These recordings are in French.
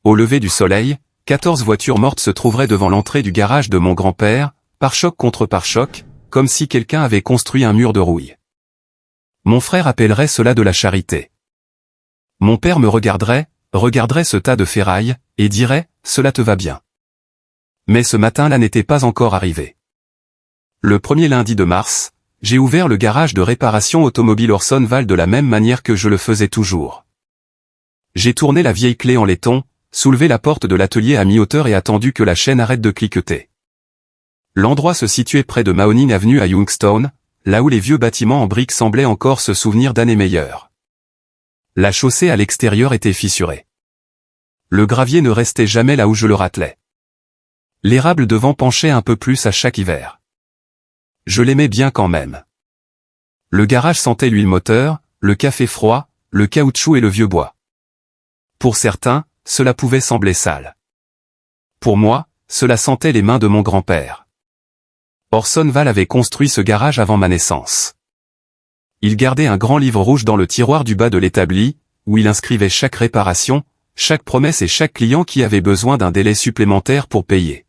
Au lever du soleil, 14 voitures mortes se trouveraient devant l'entrée du garage de mon grand-père, pare-choc contre pare-choc, comme si quelqu'un avait construit un mur de rouille. Mon frère appellerait cela de la charité. Mon père me regarderait ce tas de ferraille, et dirait « Cela te va bien ». Mais ce matin-là n'était pas encore arrivé. Le premier lundi de mars, j'ai ouvert le garage de réparation automobile Orson Welles de la même manière que je le faisais toujours. J'ai tourné la vieille clé en laiton, soulevé la porte de l'atelier à mi-hauteur et attendu que la chaîne arrête de cliqueter. L'endroit se situait près de Mahoning Avenue à Youngstown, là où les vieux bâtiments en briques semblaient encore se souvenir d'années meilleures. La chaussée à l'extérieur était fissurée. Le gravier ne restait jamais là où je le ratelais. L'érable devant penchait un peu plus à chaque hiver. Je l'aimais bien quand même. Le garage sentait l'huile moteur, le café froid, le caoutchouc et le vieux bois. Pour certains, cela pouvait sembler sale. Pour moi, cela sentait les mains de mon grand-père. Orson Welles avait construit ce garage avant ma naissance. Il gardait un grand livre rouge dans le tiroir du bas de l'établi, où il inscrivait chaque réparation, chaque promesse et chaque client qui avait besoin d'un délai supplémentaire pour payer.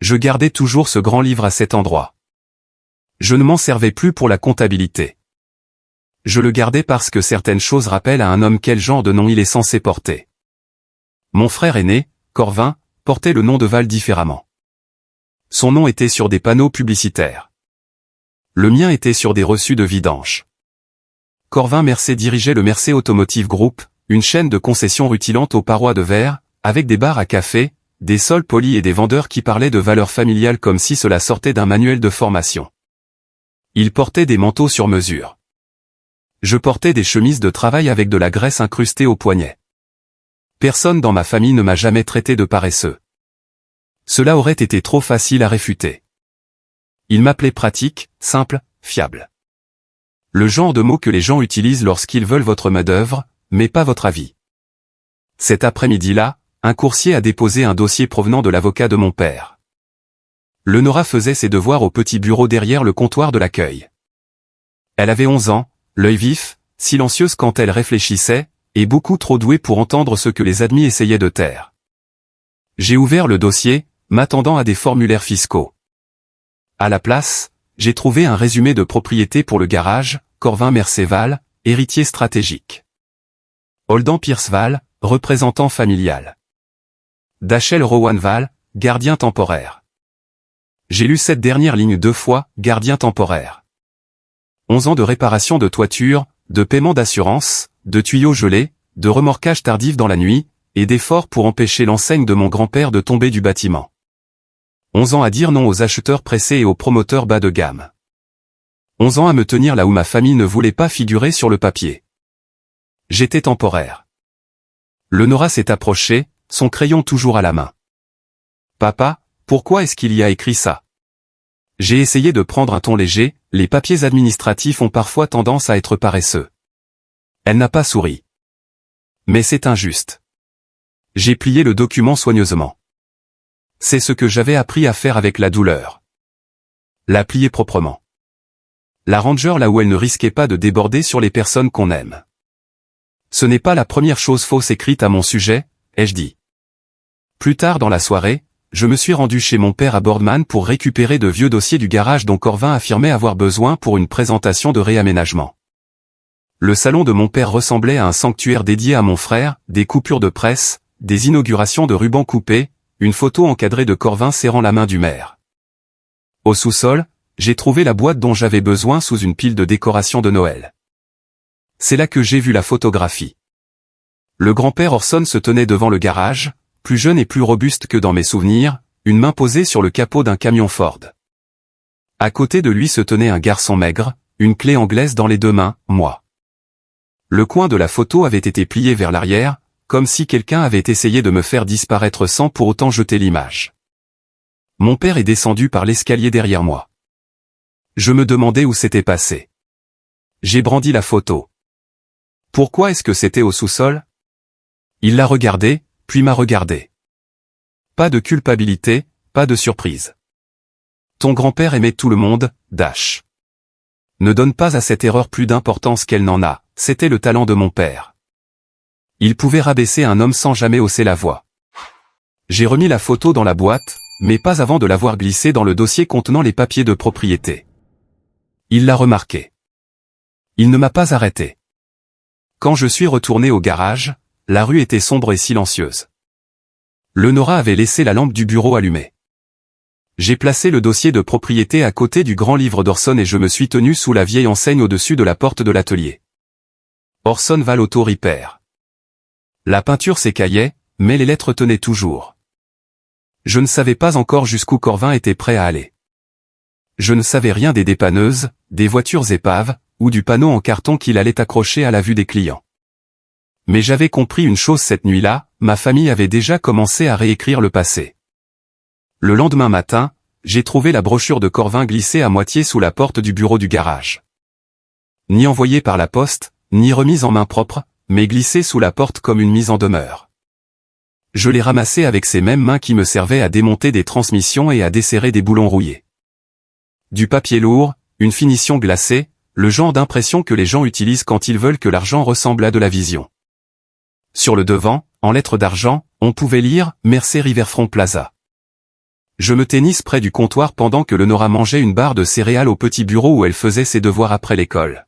Je gardais toujours ce grand livre à cet endroit. Je ne m'en servais plus pour la comptabilité. Je le gardais parce que certaines choses rappellent à un homme quel genre de nom il est censé porter. Mon frère aîné, Corvin, portait le nom de Welles différemment. Son nom était sur des panneaux publicitaires. Le mien était sur des reçus de vidange. Corvin Mercé dirigeait le Mercé Automotive Group, une chaîne de concessions rutilantes aux parois de verre, avec des bars à café, des sols polis et des vendeurs qui parlaient de valeurs familiales comme si cela sortait d'un manuel de formation. Il portait des manteaux sur mesure. Je portais des chemises de travail avec de la graisse incrustée aux poignets. Personne dans ma famille ne m'a jamais traité de paresseux. Cela aurait été trop facile à réfuter. Il m'appelait pratique, simple, fiable. Le genre de mot que les gens utilisent lorsqu'ils veulent votre main-d'œuvre, mais pas votre avis. Cet après-midi-là, un coursier a déposé un dossier provenant de l'avocat de mon père. Leonora faisait ses devoirs au petit bureau derrière le comptoir de l'accueil. Elle avait 11 ans, l'œil vif, silencieuse quand elle réfléchissait, et beaucoup trop douée pour entendre ce que les admis essayaient de taire. J'ai ouvert le dossier, m'attendant à des formulaires fiscaux. À la place, j'ai trouvé un résumé de propriété pour le garage, Corvin Mercé Welles, héritier stratégique. Holden Pierce Welles, représentant familial. Dachel Rowan Welles, gardien temporaire. J'ai lu cette dernière ligne 2 fois, gardien temporaire. 11 ans de réparation de toiture, de paiement d'assurance, de tuyaux gelés, de remorquage tardif dans la nuit, et d'efforts pour empêcher l'enseigne de mon grand-père de tomber du bâtiment. 11 ans à dire non aux acheteurs pressés et aux promoteurs bas de gamme. 11 ans à me tenir là où ma famille ne voulait pas figurer sur le papier. J'étais temporaire. Leonora s'est approchée, son crayon toujours à la main. « Papa, pourquoi est-ce qu'il y a écrit ça ?» J'ai essayé de prendre un ton léger, les papiers administratifs ont parfois tendance à être paresseux. Elle n'a pas souri. Mais c'est injuste. J'ai plié le document soigneusement. C'est ce que j'avais appris à faire avec la douleur. La plier proprement. La ranger là où elle ne risquait pas de déborder sur les personnes qu'on aime. Ce n'est pas la première chose fausse écrite à mon sujet, ai-je dit. Plus tard dans la soirée, je me suis rendu chez mon père à Boardman pour récupérer de vieux dossiers du garage dont Corvin affirmait avoir besoin pour une présentation de réaménagement. Le salon de mon père ressemblait à un sanctuaire dédié à mon frère, des coupures de presse, des inaugurations de rubans coupés, une photo encadrée de Corvin serrant la main du maire. Au sous-sol, j'ai trouvé la boîte dont j'avais besoin sous une pile de décorations de Noël. C'est là que j'ai vu la photographie. Le grand-père Orson se tenait devant le garage, plus jeune et plus robuste que dans mes souvenirs, une main posée sur le capot d'un camion Ford. À côté de lui se tenait un garçon maigre, une clé anglaise dans les 2 mains, moi. Le coin de la photo avait été plié vers l'arrière, comme si quelqu'un avait essayé de me faire disparaître sans pour autant jeter l'image. Mon père est descendu par l'escalier derrière moi. Je me demandais où c'était passé. J'ai brandi la photo. Pourquoi est-ce que c'était au sous-sol ? Il l'a regardé, puis m'a regardé. Pas de culpabilité, pas de surprise. Ton grand-père aimait tout le monde, Dash. Ne donne pas à cette erreur plus d'importance qu'elle n'en a, c'était le talent de mon père. Il pouvait rabaisser un homme sans jamais hausser la voix. J'ai remis la photo dans la boîte, mais pas avant de l'avoir glissée dans le dossier contenant les papiers de propriété. Il l'a remarqué. Il ne m'a pas arrêté. Quand je suis retourné au garage, la rue était sombre et silencieuse. Le Nora avait laissé la lampe du bureau allumée. J'ai placé le dossier de propriété à côté du grand livre d'Orson et je me suis tenu sous la vieille enseigne au-dessus de la porte de l'atelier. Orson Val Auto Repair. La peinture s'écaillait, mais les lettres tenaient toujours. Je ne savais pas encore jusqu'où Corvin était prêt à aller. Je ne savais rien des dépanneuses, des voitures épaves, ou du panneau en carton qu'il allait accrocher à la vue des clients. Mais j'avais compris une chose cette nuit-là, ma famille avait déjà commencé à réécrire le passé. Le lendemain matin, j'ai trouvé la brochure de Corvin glissée à moitié sous la porte du bureau du garage. Ni envoyée par la poste, ni remise en main propre, mais glissée sous la porte comme une mise en demeure. Je l'ai ramassée avec ces mêmes mains qui me servaient à démonter des transmissions et à desserrer des boulons rouillés. Du papier lourd, une finition glacée, le genre d'impression que les gens utilisent quand ils veulent que l'argent ressemble à de la vision. Sur le devant, en lettres d'argent, on pouvait lire « Mercé Riverfront Plaza ». Je me tennisse près du comptoir pendant que le Nora mangeait une barre de céréales au petit bureau où elle faisait ses devoirs après l'école.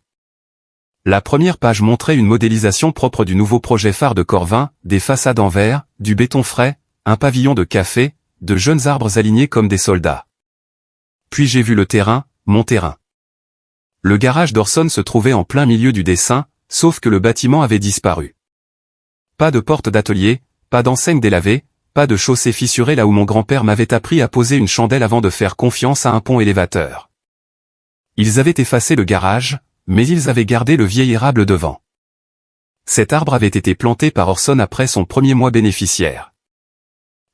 La première page montrait une modélisation propre du nouveau projet phare de Corvin, des façades en verre, du béton frais, un pavillon de café, de jeunes arbres alignés comme des soldats. Puis j'ai vu le terrain, mon terrain. Le garage d'Orson se trouvait en plein milieu du dessin, sauf que le bâtiment avait disparu. Pas de porte d'atelier, pas d'enseigne délavée, pas de chaussée fissurée là où mon grand-père m'avait appris à poser une chandelle avant de faire confiance à un pont élévateur. Ils avaient effacé le garage, mais ils avaient gardé le vieil érable devant. Cet arbre avait été planté par Orson après son premier mois bénéficiaire.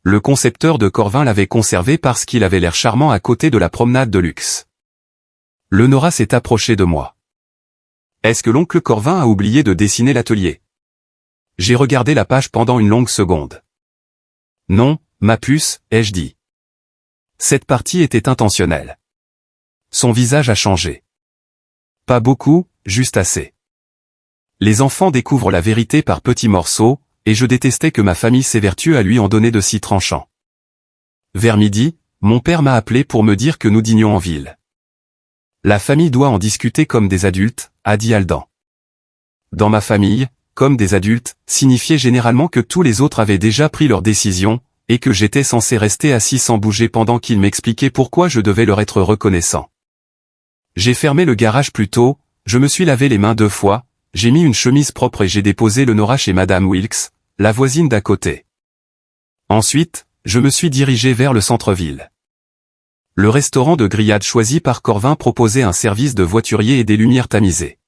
Le concepteur de Corvin l'avait conservé parce qu'il avait l'air charmant à côté de la promenade de luxe. Le Nora s'est approché de moi. Est-ce que l'oncle Corvin a oublié de dessiner l'atelier? J'ai regardé la page pendant une longue seconde. Non, ma puce, ai-je dit. Cette partie était intentionnelle. Son visage a changé. Pas beaucoup, juste assez. Les enfants découvrent la vérité par petits morceaux, et je détestais que ma famille s'évertue à lui en donner de si tranchants. Vers midi, mon père m'a appelé pour me dire que nous dînions en ville. La famille doit en discuter comme des adultes, a dit Aldan. Dans ma famille, comme des adultes, signifiait généralement que tous les autres avaient déjà pris leurs décisions, et que j'étais censé rester assis sans bouger pendant qu'ils m'expliquaient pourquoi je devais leur être reconnaissant. J'ai fermé le garage plus tôt, je me suis lavé les mains 2 fois, j'ai mis une chemise propre et j'ai déposé le Nora chez Madame Wilkes, la voisine d'à côté. Ensuite, je me suis dirigé vers le centre-ville. Le restaurant de grillade choisi par Corvin proposait un service de voiturier et des lumières tamisées.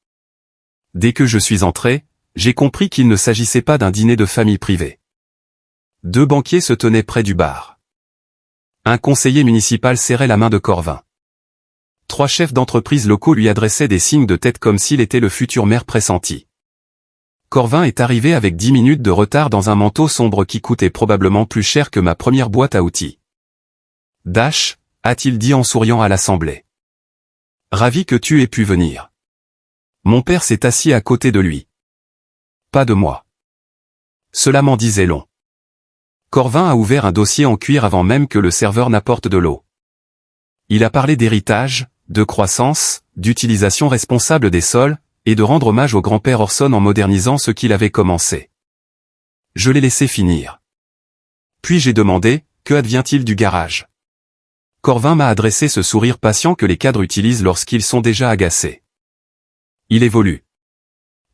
Dès que je suis entré, j'ai compris qu'il ne s'agissait pas d'un dîner de famille privée. 2 banquiers se tenaient près du bar. Un conseiller municipal serrait la main de Corvin. 3 chefs d'entreprise locaux lui adressaient des signes de tête comme s'il était le futur maire pressenti. Corvin est arrivé avec 10 minutes de retard dans un manteau sombre qui coûtait probablement plus cher que ma première boîte à outils. « Dash », a-t-il dit en souriant à l'assemblée. « Ravi que tu aies pu venir. » Mon père s'est assis à côté de lui. Pas de moi. Cela m'en disait long. Corvin a ouvert un dossier en cuir avant même que le serveur n'apporte de l'eau. Il a parlé d'héritage, de croissance, d'utilisation responsable des sols, et de rendre hommage au grand-père Orson en modernisant ce qu'il avait commencé. Je l'ai laissé finir. Puis j'ai demandé, que advient-il du garage? Corvin m'a adressé ce sourire patient que les cadres utilisent lorsqu'ils sont déjà agacés. Il évolue.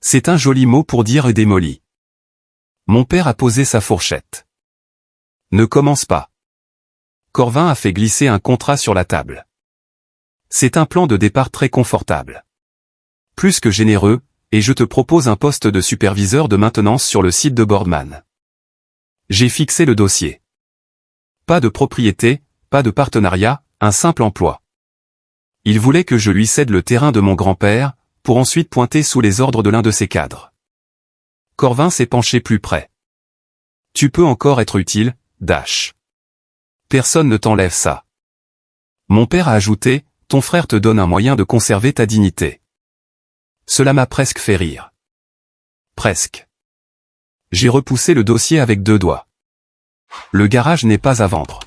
C'est un joli mot pour dire démoli. Mon père a posé sa fourchette. Ne commence pas. Corvin a fait glisser un contrat sur la table. C'est un plan de départ très confortable. Plus que généreux, et je te propose un poste de superviseur de maintenance sur le site de Boardman. J'ai fixé le dossier. Pas de propriété, pas de partenariat, un simple emploi. Il voulait que je lui cède le terrain de mon grand-père, pour ensuite pointer sous les ordres de l'un de ses cadres. Corvin s'est penché plus près. Tu peux encore être utile, Dash. Personne ne t'enlève ça. Mon père a ajouté, ton frère te donne un moyen de conserver ta dignité. Cela m'a presque fait rire. Presque. J'ai repoussé le dossier avec 2 doigts. Le garage n'est pas à vendre.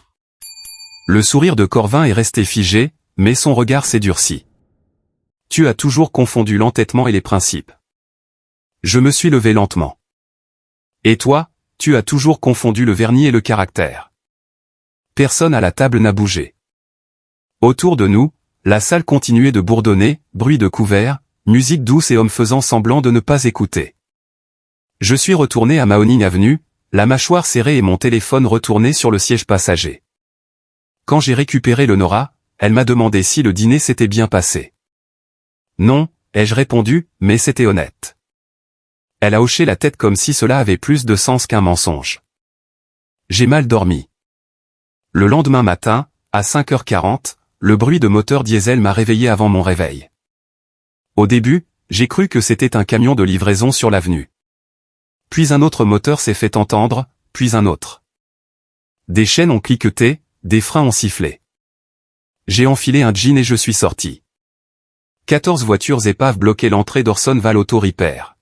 Le sourire de Corvin est resté figé, mais son regard s'est durci. Tu as toujours confondu l'entêtement et les principes. Je me suis levé lentement. Et toi, tu as toujours confondu le vernis et le caractère. Personne à la table n'a bougé. Autour de nous, la salle continuait de bourdonner, bruit de couverts, musique douce et hommes faisant semblant de ne pas écouter. Je suis retourné à Mahoning Avenue, la mâchoire serrée et mon téléphone retourné sur le siège passager. Quand j'ai récupéré le Nora, elle m'a demandé si le dîner s'était bien passé. Non, ai-je répondu, mais c'était honnête. Elle a hoché la tête comme si cela avait plus de sens qu'un mensonge. J'ai mal dormi. Le lendemain matin, à 5h40, le bruit de moteur diesel m'a réveillé avant mon réveil. Au début, j'ai cru que c'était un camion de livraison sur l'avenue. Puis un autre moteur s'est fait entendre, puis un autre. Des chaînes ont cliqueté, des freins ont sifflé. J'ai enfilé un jean et je suis sorti. 14 voitures épaves bloquaient l'entrée d'Orson Val Auto Repair.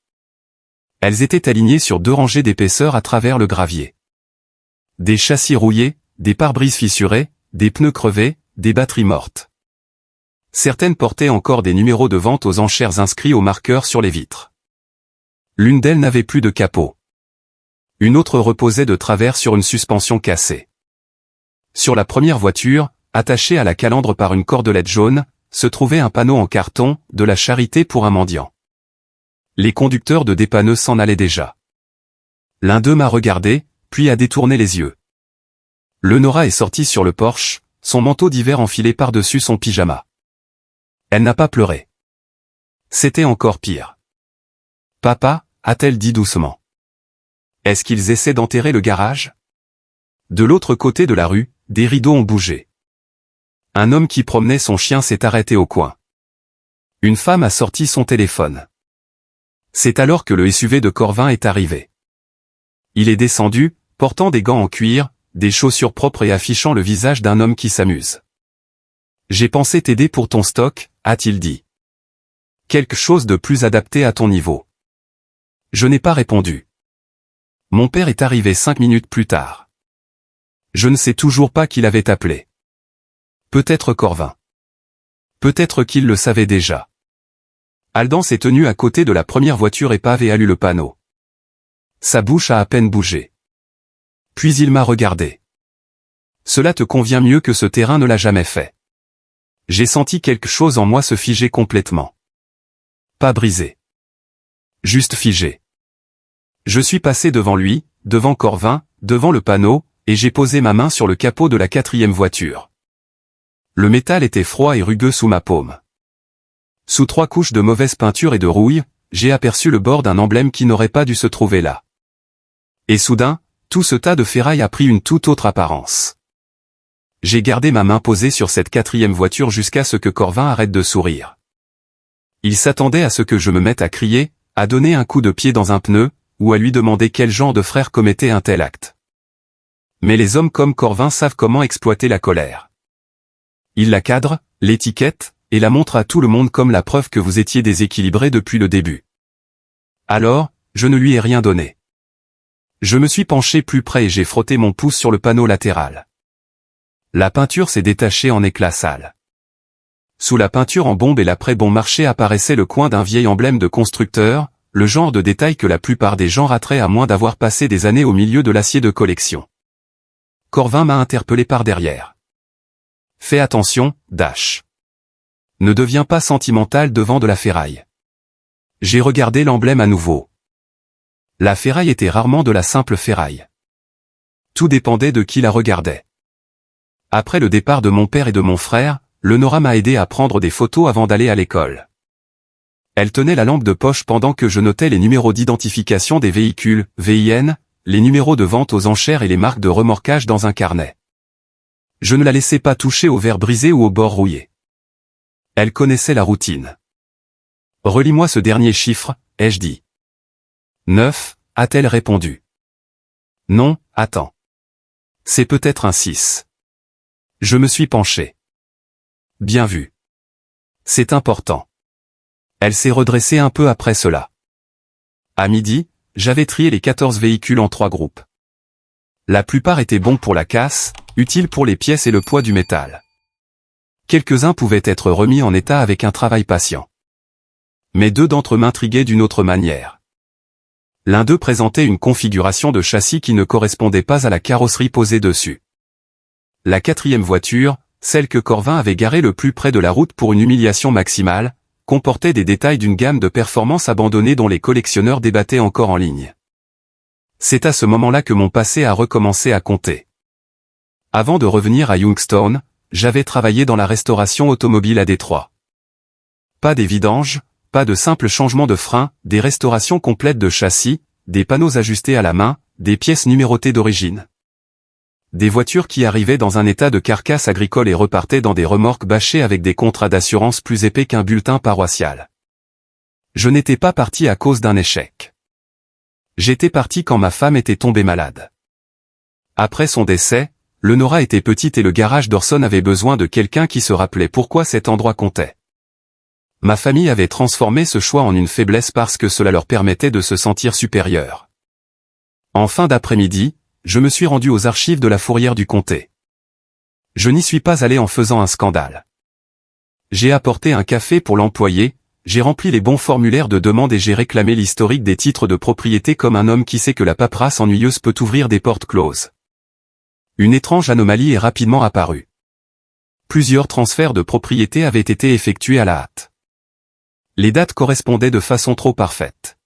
Elles étaient alignées sur 2 rangées d'épaisseur à travers le gravier. Des châssis rouillés, des pare-brises fissurés, des pneus crevés, des batteries mortes. Certaines portaient encore des numéros de vente aux enchères inscrits au marqueur sur les vitres. L'une d'elles n'avait plus de capot. Une autre reposait de travers sur une suspension cassée. Sur la première voiture, attachée à la calandre par une cordelette jaune, se trouvait un panneau en carton, de la charité pour un mendiant. Les conducteurs de dépanneuses s'en allaient déjà. L'un d'eux m'a regardé, puis a détourné les yeux. Le Nora est sorti sur le porche, son manteau d'hiver enfilé par-dessus son pyjama. Elle n'a pas pleuré. C'était encore pire. Papa, a-t-elle dit doucement. Est-ce qu'ils essaient d'enterrer le garage? De l'autre côté de la rue, des rideaux ont bougé. Un homme qui promenait son chien s'est arrêté au coin. Une femme a sorti son téléphone. C'est alors que le SUV de Corvin est arrivé. Il est descendu, portant des gants en cuir, des chaussures propres et affichant le visage d'un homme qui s'amuse. J'ai pensé t'aider pour ton stock, a-t-il dit. Quelque chose de plus adapté à ton niveau. Je n'ai pas répondu. Mon père est arrivé 5 minutes plus tard. Je ne sais toujours pas qui l'avait appelé. Peut-être Corvin. Peut-être qu'il le savait déjà. Aldan s'est tenu à côté de la première voiture épave et a lu le panneau. Sa bouche a à peine bougé. Puis il m'a regardé. Cela te convient mieux que ce terrain ne l'a jamais fait. J'ai senti quelque chose en moi se figer complètement. Pas brisé. Juste figé. Je suis passé devant lui, devant Corvin, devant le panneau, et j'ai posé ma main sur le capot de la 4e voiture. Le métal était froid et rugueux sous ma paume. Sous 3 couches de mauvaise peinture et de rouille, j'ai aperçu le bord d'un emblème qui n'aurait pas dû se trouver là. Et soudain, tout ce tas de ferraille a pris une toute autre apparence. J'ai gardé ma main posée sur cette 4e voiture jusqu'à ce que Corvin arrête de sourire. Il s'attendait à ce que je me mette à crier, à donner un coup de pied dans un pneu, ou à lui demander quel genre de frère commettait un tel acte. Mais les hommes comme Corvin savent comment exploiter la colère. Il la cadre, l'étiquette, et la montre à tout le monde comme la preuve que vous étiez déséquilibré depuis le début. Alors, je ne lui ai rien donné. Je me suis penché plus près et j'ai frotté mon pouce sur le panneau latéral. La peinture s'est détachée en éclats sales. Sous la peinture en bombe et l'après bon marché apparaissait le coin d'un vieil emblème de constructeur, le genre de détail que la plupart des gens rateraient à moins d'avoir passé des années au milieu de l'acier de collection. Corvin m'a interpellé par derrière. Fais attention, Dash. Ne deviens pas sentimental devant de la ferraille. J'ai regardé l'emblème à nouveau. La ferraille était rarement de la simple ferraille. Tout dépendait de qui la regardait. Après le départ de mon père et de mon frère, le Nora m'a aidé à prendre des photos avant d'aller à l'école. Elle tenait la lampe de poche pendant que je notais les numéros d'identification des véhicules, VIN, les numéros de vente aux enchères et les marques de remorquage dans un carnet. Je ne la laissais pas toucher aux verres brisés ou aux bords rouillés. Elle connaissait la routine. Relis-moi ce dernier chiffre, ai-je dit. 9, a-t-elle répondu. Non, attends. C'est peut-être un 6. Je me suis penché. Bien vu. C'est important. Elle s'est redressée un peu après cela. À midi, j'avais trié les 14 véhicules en 3 groupes. La plupart étaient bons pour la casse, utiles pour les pièces et le poids du métal. Quelques-uns pouvaient être remis en état avec un travail patient. Mais 2 d'entre eux m'intriguaient d'une autre manière. L'un d'eux présentait une configuration de châssis qui ne correspondait pas à la carrosserie posée dessus. La 4e voiture, celle que Corvin avait garée le plus près de la route pour une humiliation maximale, comportait des détails d'une gamme de performances abandonnées dont les collectionneurs débattaient encore en ligne. C'est à ce moment-là que mon passé a recommencé à compter. Avant de revenir à Youngstown, j'avais travaillé dans la restauration automobile à Détroit. Pas des vidanges, pas de simples changements de freins, des restaurations complètes de châssis, des panneaux ajustés à la main, des pièces numérotées d'origine. Des voitures qui arrivaient dans un état de carcasse agricole et repartaient dans des remorques bâchées avec des contrats d'assurance plus épais qu'un bulletin paroissial. Je n'étais pas parti à cause d'un échec. J'étais parti quand ma femme était tombée malade. Après son décès, le Nora était petite et le garage d'Orson avait besoin de quelqu'un qui se rappelait pourquoi cet endroit comptait. Ma famille avait transformé ce choix en une faiblesse parce que cela leur permettait de se sentir supérieur. En fin d'après-midi, je me suis rendu aux archives de la Fourrière du Comté. Je n'y suis pas allé en faisant un scandale. J'ai apporté un café pour l'employé, j'ai rempli les bons formulaires de demande et j'ai réclamé l'historique des titres de propriété comme un homme qui sait que la paperasse ennuyeuse peut ouvrir des portes closes. Une étrange anomalie est rapidement apparue. Plusieurs transferts de propriété avaient été effectués à la hâte. Les dates correspondaient de façon trop parfaite.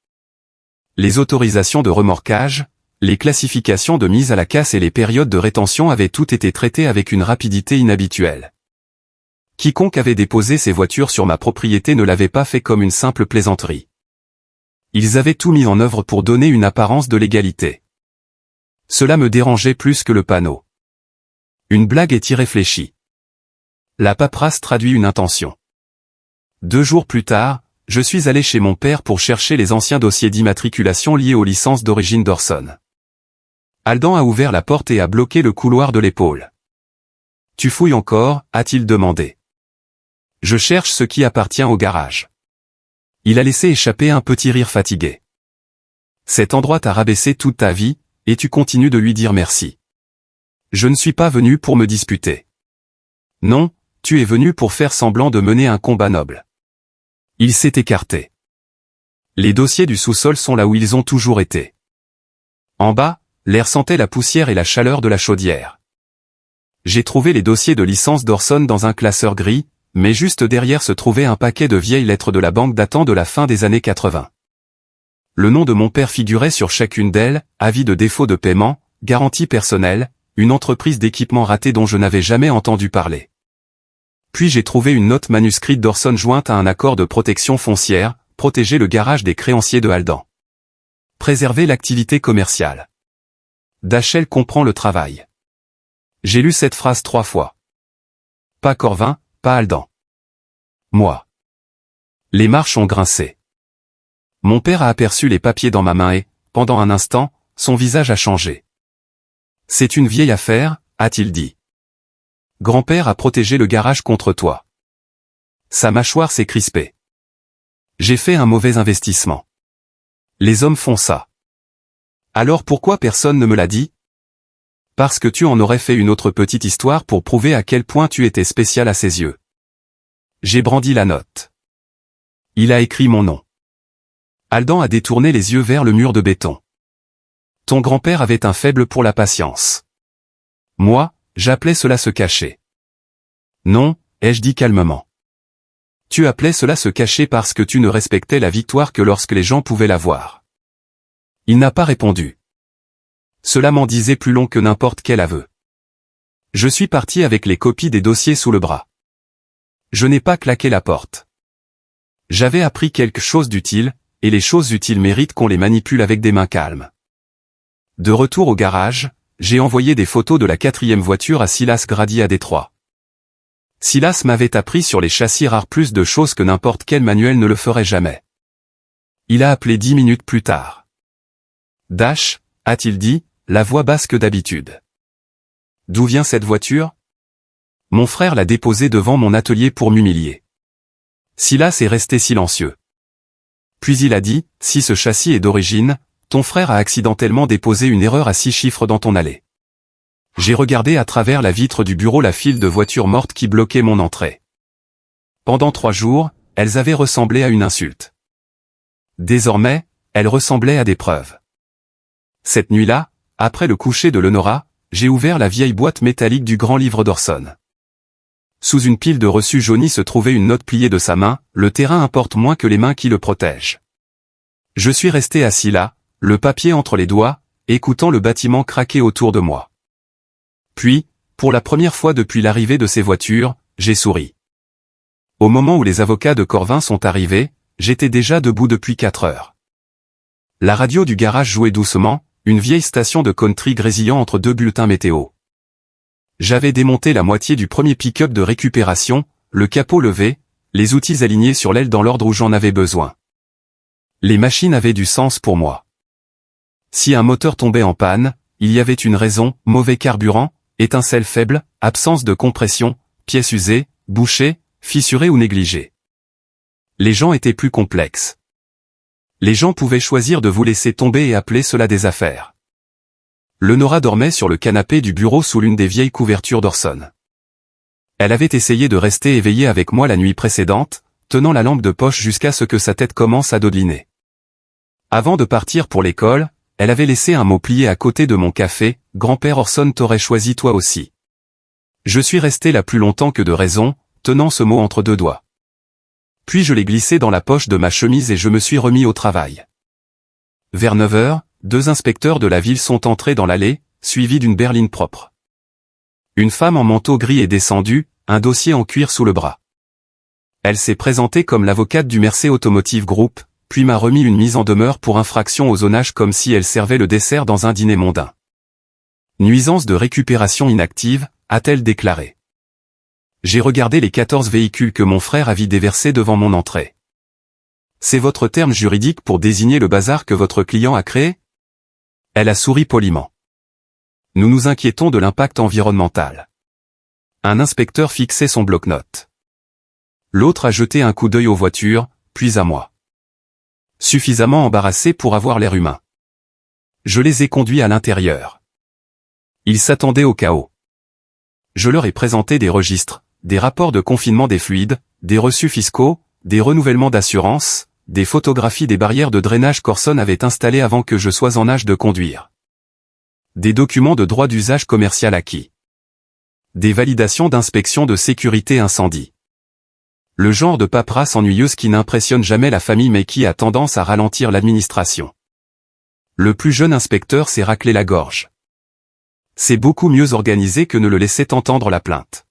Les autorisations de remorquage, les classifications de mise à la casse et les périodes de rétention avaient toutes été traitées avec une rapidité inhabituelle. Quiconque avait déposé ses voitures sur ma propriété ne l'avait pas fait comme une simple plaisanterie. Ils avaient tout mis en œuvre pour donner une apparence de légalité. Cela me dérangeait plus que le panneau. Une blague est irréfléchie. La paperasse traduit une intention. 2 jours plus tard, je suis allé chez mon père pour chercher les anciens dossiers d'immatriculation liés aux licences d'origine d'Orson. Aldan a ouvert la porte et a bloqué le couloir de l'épaule. « Tu fouilles encore ?» a-t-il demandé. « Je cherche ce qui appartient au garage. » Il a laissé échapper un petit rire fatigué. « Cet endroit t'a rabaissé toute ta vie, et tu continues de lui dire merci. Je ne suis pas venu pour me disputer. Non, tu es venu pour faire semblant de mener un combat noble. » Il s'est écarté. Les dossiers du sous-sol sont là où ils ont toujours été. En bas, l'air sentait la poussière et la chaleur de la chaudière. J'ai trouvé les dossiers de licence d'Orson dans un classeur gris, mais juste derrière se trouvait un paquet de vieilles lettres de la banque datant de la fin des années 80. Le nom de mon père figurait sur chacune d'elles, avis de défaut de paiement, garantie personnelle, une entreprise d'équipement ratée dont je n'avais jamais entendu parler. Puis j'ai trouvé une note manuscrite d'Orson jointe à un accord de protection foncière, protéger le garage des créanciers de Aldan. Préserver l'activité commerciale. Dachel comprend le travail. J'ai lu cette phrase 3 fois. Pas Corvin, pas Aldan. Moi. Les marches ont grincé. Mon père a aperçu les papiers dans ma main et, pendant un instant, son visage a changé. C'est une vieille affaire, a-t-il dit. Grand-père a protégé le garage contre toi. Sa mâchoire s'est crispée. J'ai fait un mauvais investissement. Les hommes font ça. Alors pourquoi personne ne me l'a dit? Parce que tu en aurais fait une autre petite histoire pour prouver à quel point tu étais spécial à ses yeux. J'ai brandi la note. Il a écrit mon nom. Aldan a détourné les yeux vers le mur de béton. Ton grand-père avait un faible pour la patience. Moi, j'appelais cela se cacher. Non, ai-je dit calmement. Tu appelais cela se cacher parce que tu ne respectais la victoire que lorsque les gens pouvaient la voir. Il n'a pas répondu. Cela m'en disait plus long que n'importe quel aveu. Je suis parti avec les copies des dossiers sous le bras. Je n'ai pas claqué la porte. J'avais appris quelque chose d'utile, et les choses utiles méritent qu'on les manipule avec des mains calmes. De retour au garage, j'ai envoyé des photos de la 4e voiture à Silas Grady à Détroit. Silas m'avait appris sur les châssis rares plus de choses que n'importe quel manuel ne le ferait jamais. Il a appelé 10 minutes plus tard. Dash, a-t-il dit, la voix basse que d'habitude. D'où vient cette voiture? Mon frère l'a déposée devant mon atelier pour m'humilier. Silas est resté silencieux. Puis il a dit, si ce châssis est d'origine, ton frère a accidentellement déposé une erreur à 6 chiffres dans ton allée. J'ai regardé à travers la vitre du bureau la file de voitures mortes qui bloquait mon entrée. Pendant 3 jours, elles avaient ressemblé à une insulte. Désormais, elles ressemblaient à des preuves. Cette nuit-là, après le coucher de Lenora, j'ai ouvert la vieille boîte métallique du grand livre d'Orson. Sous une pile de reçus jaunis se trouvait une note pliée de sa main, le terrain importe moins que les mains qui le protègent. Je suis resté assis là, le papier entre les doigts, écoutant le bâtiment craquer autour de moi. Puis, pour la première fois depuis l'arrivée de ces voitures, j'ai souri. Au moment où les avocats de Corvin sont arrivés, j'étais déjà debout depuis 4 heures. La radio du garage jouait doucement, une vieille station de country grésillant entre 2 bulletins météo. J'avais démonté la moitié du premier pick-up de récupération, le capot levé, les outils alignés sur l'aile dans l'ordre où j'en avais besoin. Les machines avaient du sens pour moi. Si un moteur tombait en panne, il y avait une raison: mauvais carburant, étincelle faible, absence de compression, pièces usées, bouchées, fissurées ou négligées. Les gens étaient plus complexes. Les gens pouvaient choisir de vous laisser tomber et appeler cela des affaires. Lenora dormait sur le canapé du bureau sous l'une des vieilles couvertures d'Orson. Elle avait essayé de rester éveillée avec moi la nuit précédente, tenant la lampe de poche jusqu'à ce que sa tête commence à dodeliner. Avant de partir pour l'école, elle avait laissé un mot plié à côté de mon café: grand-père Orson t'aurait choisi toi aussi. Je suis resté là plus longtemps que de raison, tenant ce mot entre 2 doigts. Puis je l'ai glissé dans la poche de ma chemise et je me suis remis au travail. Vers 9 heures, 2 inspecteurs de la ville sont entrés dans l'allée, suivis d'une berline propre. Une femme en manteau gris est descendue, un dossier en cuir sous le bras. Elle s'est présentée comme l'avocate du Mercé Automotive Group, puis m'a remis une mise en demeure pour infraction au zonage comme si elle servait le dessert dans un dîner mondain. Nuisance de récupération inactive, a-t-elle déclaré. J'ai regardé les 14 véhicules que mon frère a déversés devant mon entrée. C'est votre terme juridique pour désigner le bazar que votre client a créé? Elle a souri poliment. Nous nous inquiétons de l'impact environnemental. Un inspecteur fixait son bloc-notes. L'autre a jeté un coup d'œil aux voitures, puis à moi. Suffisamment embarrassé pour avoir l'air humain. Je les ai conduits à l'intérieur. Ils s'attendaient au chaos. Je leur ai présenté des registres, des rapports de confinement des fluides, des reçus fiscaux, des renouvellements d'assurance, des photographies des barrières de drainage qu'Orson avait installées avant que je sois en âge de conduire. Des documents de droit d'usage commercial acquis. Des validations d'inspection de sécurité incendie. Le genre de paperasse ennuyeuse qui n'impressionne jamais la famille mais qui a tendance à ralentir l'administration. Le plus jeune inspecteur s'est raclé la gorge. C'est beaucoup mieux organisé que ne le laissait entendre la plainte.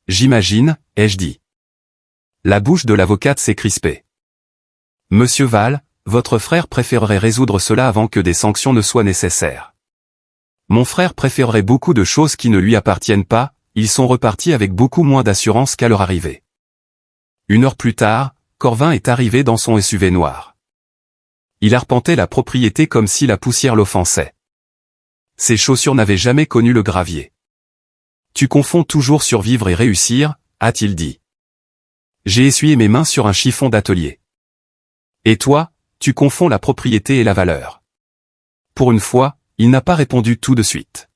J'imagine, ai-je dit. La bouche de l'avocate s'est crispée. Monsieur Val, votre frère préférerait résoudre cela avant que des sanctions ne soient nécessaires. Mon frère préférerait beaucoup de choses qui ne lui appartiennent pas, ils sont repartis avec beaucoup moins d'assurance qu'à leur arrivée. 1 heure plus tard, Corvin est arrivé dans son SUV noir. Il arpentait la propriété comme si la poussière l'offensait. Ses chaussures n'avaient jamais connu le gravier. Tu confonds toujours survivre et réussir, a-t-il dit. J'ai essuyé mes mains sur un chiffon d'atelier. Et toi, tu confonds la propriété et la valeur. Pour une fois, il n'a pas répondu tout de suite.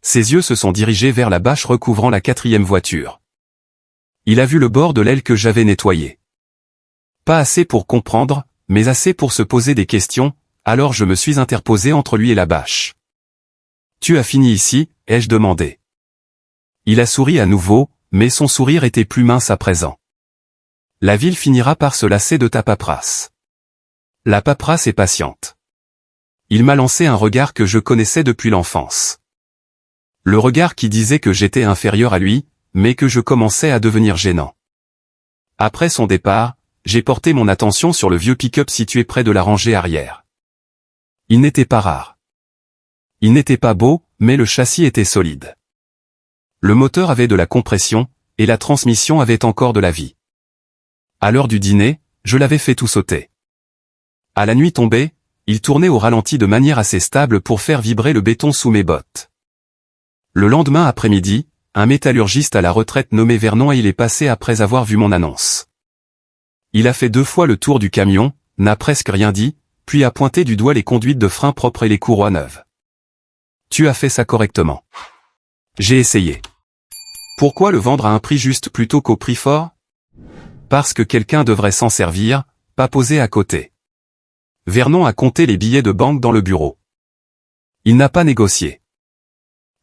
Ses yeux se sont dirigés vers la bâche recouvrant la 4e voiture. Il a vu le bord de l'aile que j'avais nettoyé. Pas assez pour comprendre, mais assez pour se poser des questions, alors je me suis interposé entre lui et la bâche. Tu as fini ici, ai-je demandé. Il a souri à nouveau, mais son sourire était plus mince à présent. La ville finira par se lasser de ta paperasse. La paperasse est patiente. Il m'a lancé un regard que je connaissais depuis l'enfance. Le regard qui disait que j'étais inférieur à lui, mais que je commençais à devenir gênant. Après son départ, j'ai porté mon attention sur le vieux pick-up situé près de la rangée arrière. Il n'était pas rare. Il n'était pas beau, mais le châssis était solide. Le moteur avait de la compression, et la transmission avait encore de la vie. À l'heure du dîner, je l'avais fait tout sauter. À la nuit tombée, il tournait au ralenti de manière assez stable pour faire vibrer le béton sous mes bottes. Le lendemain après-midi, un métallurgiste à la retraite nommé Vernon et il est passé après avoir vu mon annonce. Il a fait 2 fois le tour du camion, n'a presque rien dit, puis a pointé du doigt les conduites de frein propres et les courroies neuves. Tu as fait ça correctement. J'ai essayé. Pourquoi le vendre à un prix juste plutôt qu'au prix fort? Parce que quelqu'un devrait s'en servir, pas poser à côté. Vernon a compté les billets de banque dans le bureau. Il n'a pas négocié.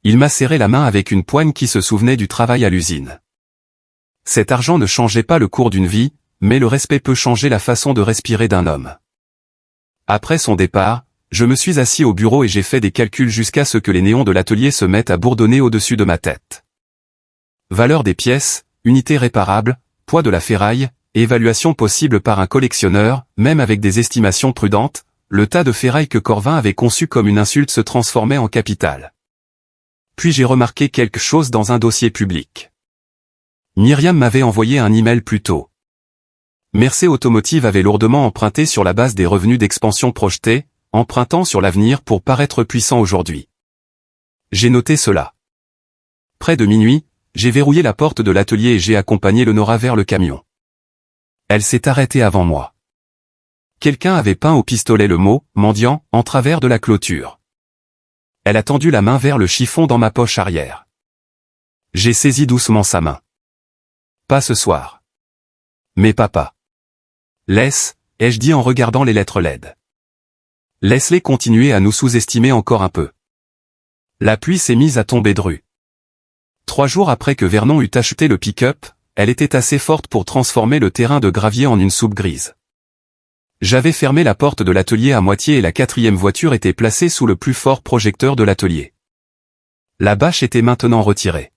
Il m'a serré la main avec une poigne qui se souvenait du travail à l'usine. Cet argent ne changeait pas le cours d'une vie, mais le respect peut changer la façon de respirer d'un homme. Après son départ, je me suis assis au bureau et j'ai fait des calculs jusqu'à ce que les néons de l'atelier se mettent à bourdonner au-dessus de ma tête. Valeur des pièces, unité réparable, poids de la ferraille, évaluation possible par un collectionneur, même avec des estimations prudentes, le tas de ferraille que Corvin avait conçu comme une insulte se transformait en capital. Puis j'ai remarqué quelque chose dans un dossier public. Myriam m'avait envoyé un email plus tôt. Mercé Automotive avait lourdement emprunté sur la base des revenus d'expansion projetés, empruntant sur l'avenir pour paraître puissant aujourd'hui. J'ai noté cela. Près de minuit, j'ai verrouillé la porte de l'atelier et j'ai accompagné Lenora vers le camion. Elle s'est arrêtée avant moi. Quelqu'un avait peint au pistolet le mot « mendiant » en travers de la clôture. Elle a tendu la main vers le chiffon dans ma poche arrière. J'ai saisi doucement sa main. Pas ce soir. Mais papa. Laisse, ai-je dit en regardant les lettres LED. Laisse-les continuer à nous sous-estimer encore un peu. La pluie s'est mise à tomber dru. 3 jours après que Vernon eut acheté le pick-up, elle était assez forte pour transformer le terrain de gravier en une soupe grise. J'avais fermé la porte de l'atelier à moitié et la 4e voiture était placée sous le plus fort projecteur de l'atelier. La bâche était maintenant retirée.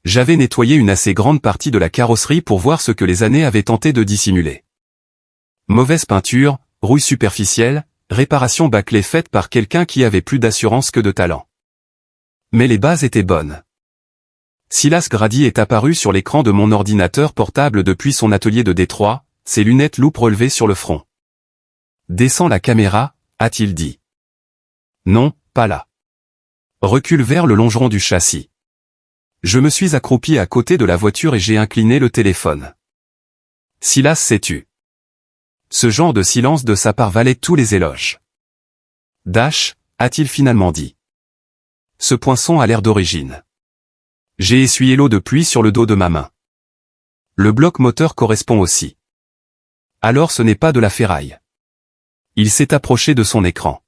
J'avais nettoyé une assez grande partie de la carrosserie pour voir ce que les années avaient tenté de dissimuler. Mauvaise peinture, rouille superficielle, réparation bâclée faite par quelqu'un qui avait plus d'assurance que de talent. Mais les bases étaient bonnes. Silas Grady est apparu sur l'écran de mon ordinateur portable depuis son atelier de Détroit, ses lunettes loupe relevées sur le front. « Descends la caméra », a-t-il dit. « Non, pas là. » Recule vers le longeron du châssis. Je me suis accroupi à côté de la voiture et j'ai incliné le téléphone. Silas s'est tu. Ce genre de silence de sa part valait tous les éloges. « Dash », a-t-il finalement dit. Ce poinçon a l'air d'origine. J'ai essuyé l'eau de pluie sur le dos de ma main. Le bloc moteur correspond aussi. Alors ce n'est pas de la ferraille. Il s'est approché de son écran.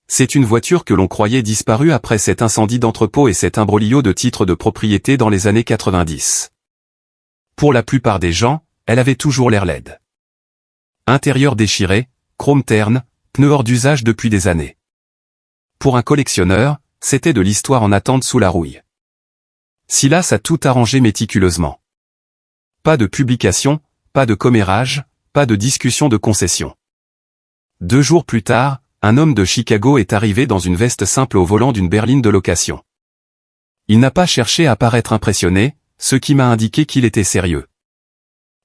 C'est une voiture que l'on croyait disparue après cet incendie d'entrepôt et cet imbroglio de titres de propriété dans les années 90. Pour la plupart des gens, elle avait toujours l'air laide. Intérieur déchiré, chrome terne, pneus hors d'usage depuis des années. Pour un collectionneur, c'était de l'histoire en attente sous la rouille. Silas a tout arrangé méticuleusement. Pas de publication, pas de commérage, pas de discussion de concession. 2 jours plus tard, un homme de Chicago est arrivé dans une veste simple au volant d'une berline de location. Il n'a pas cherché à paraître impressionné, ce qui m'a indiqué qu'il était sérieux.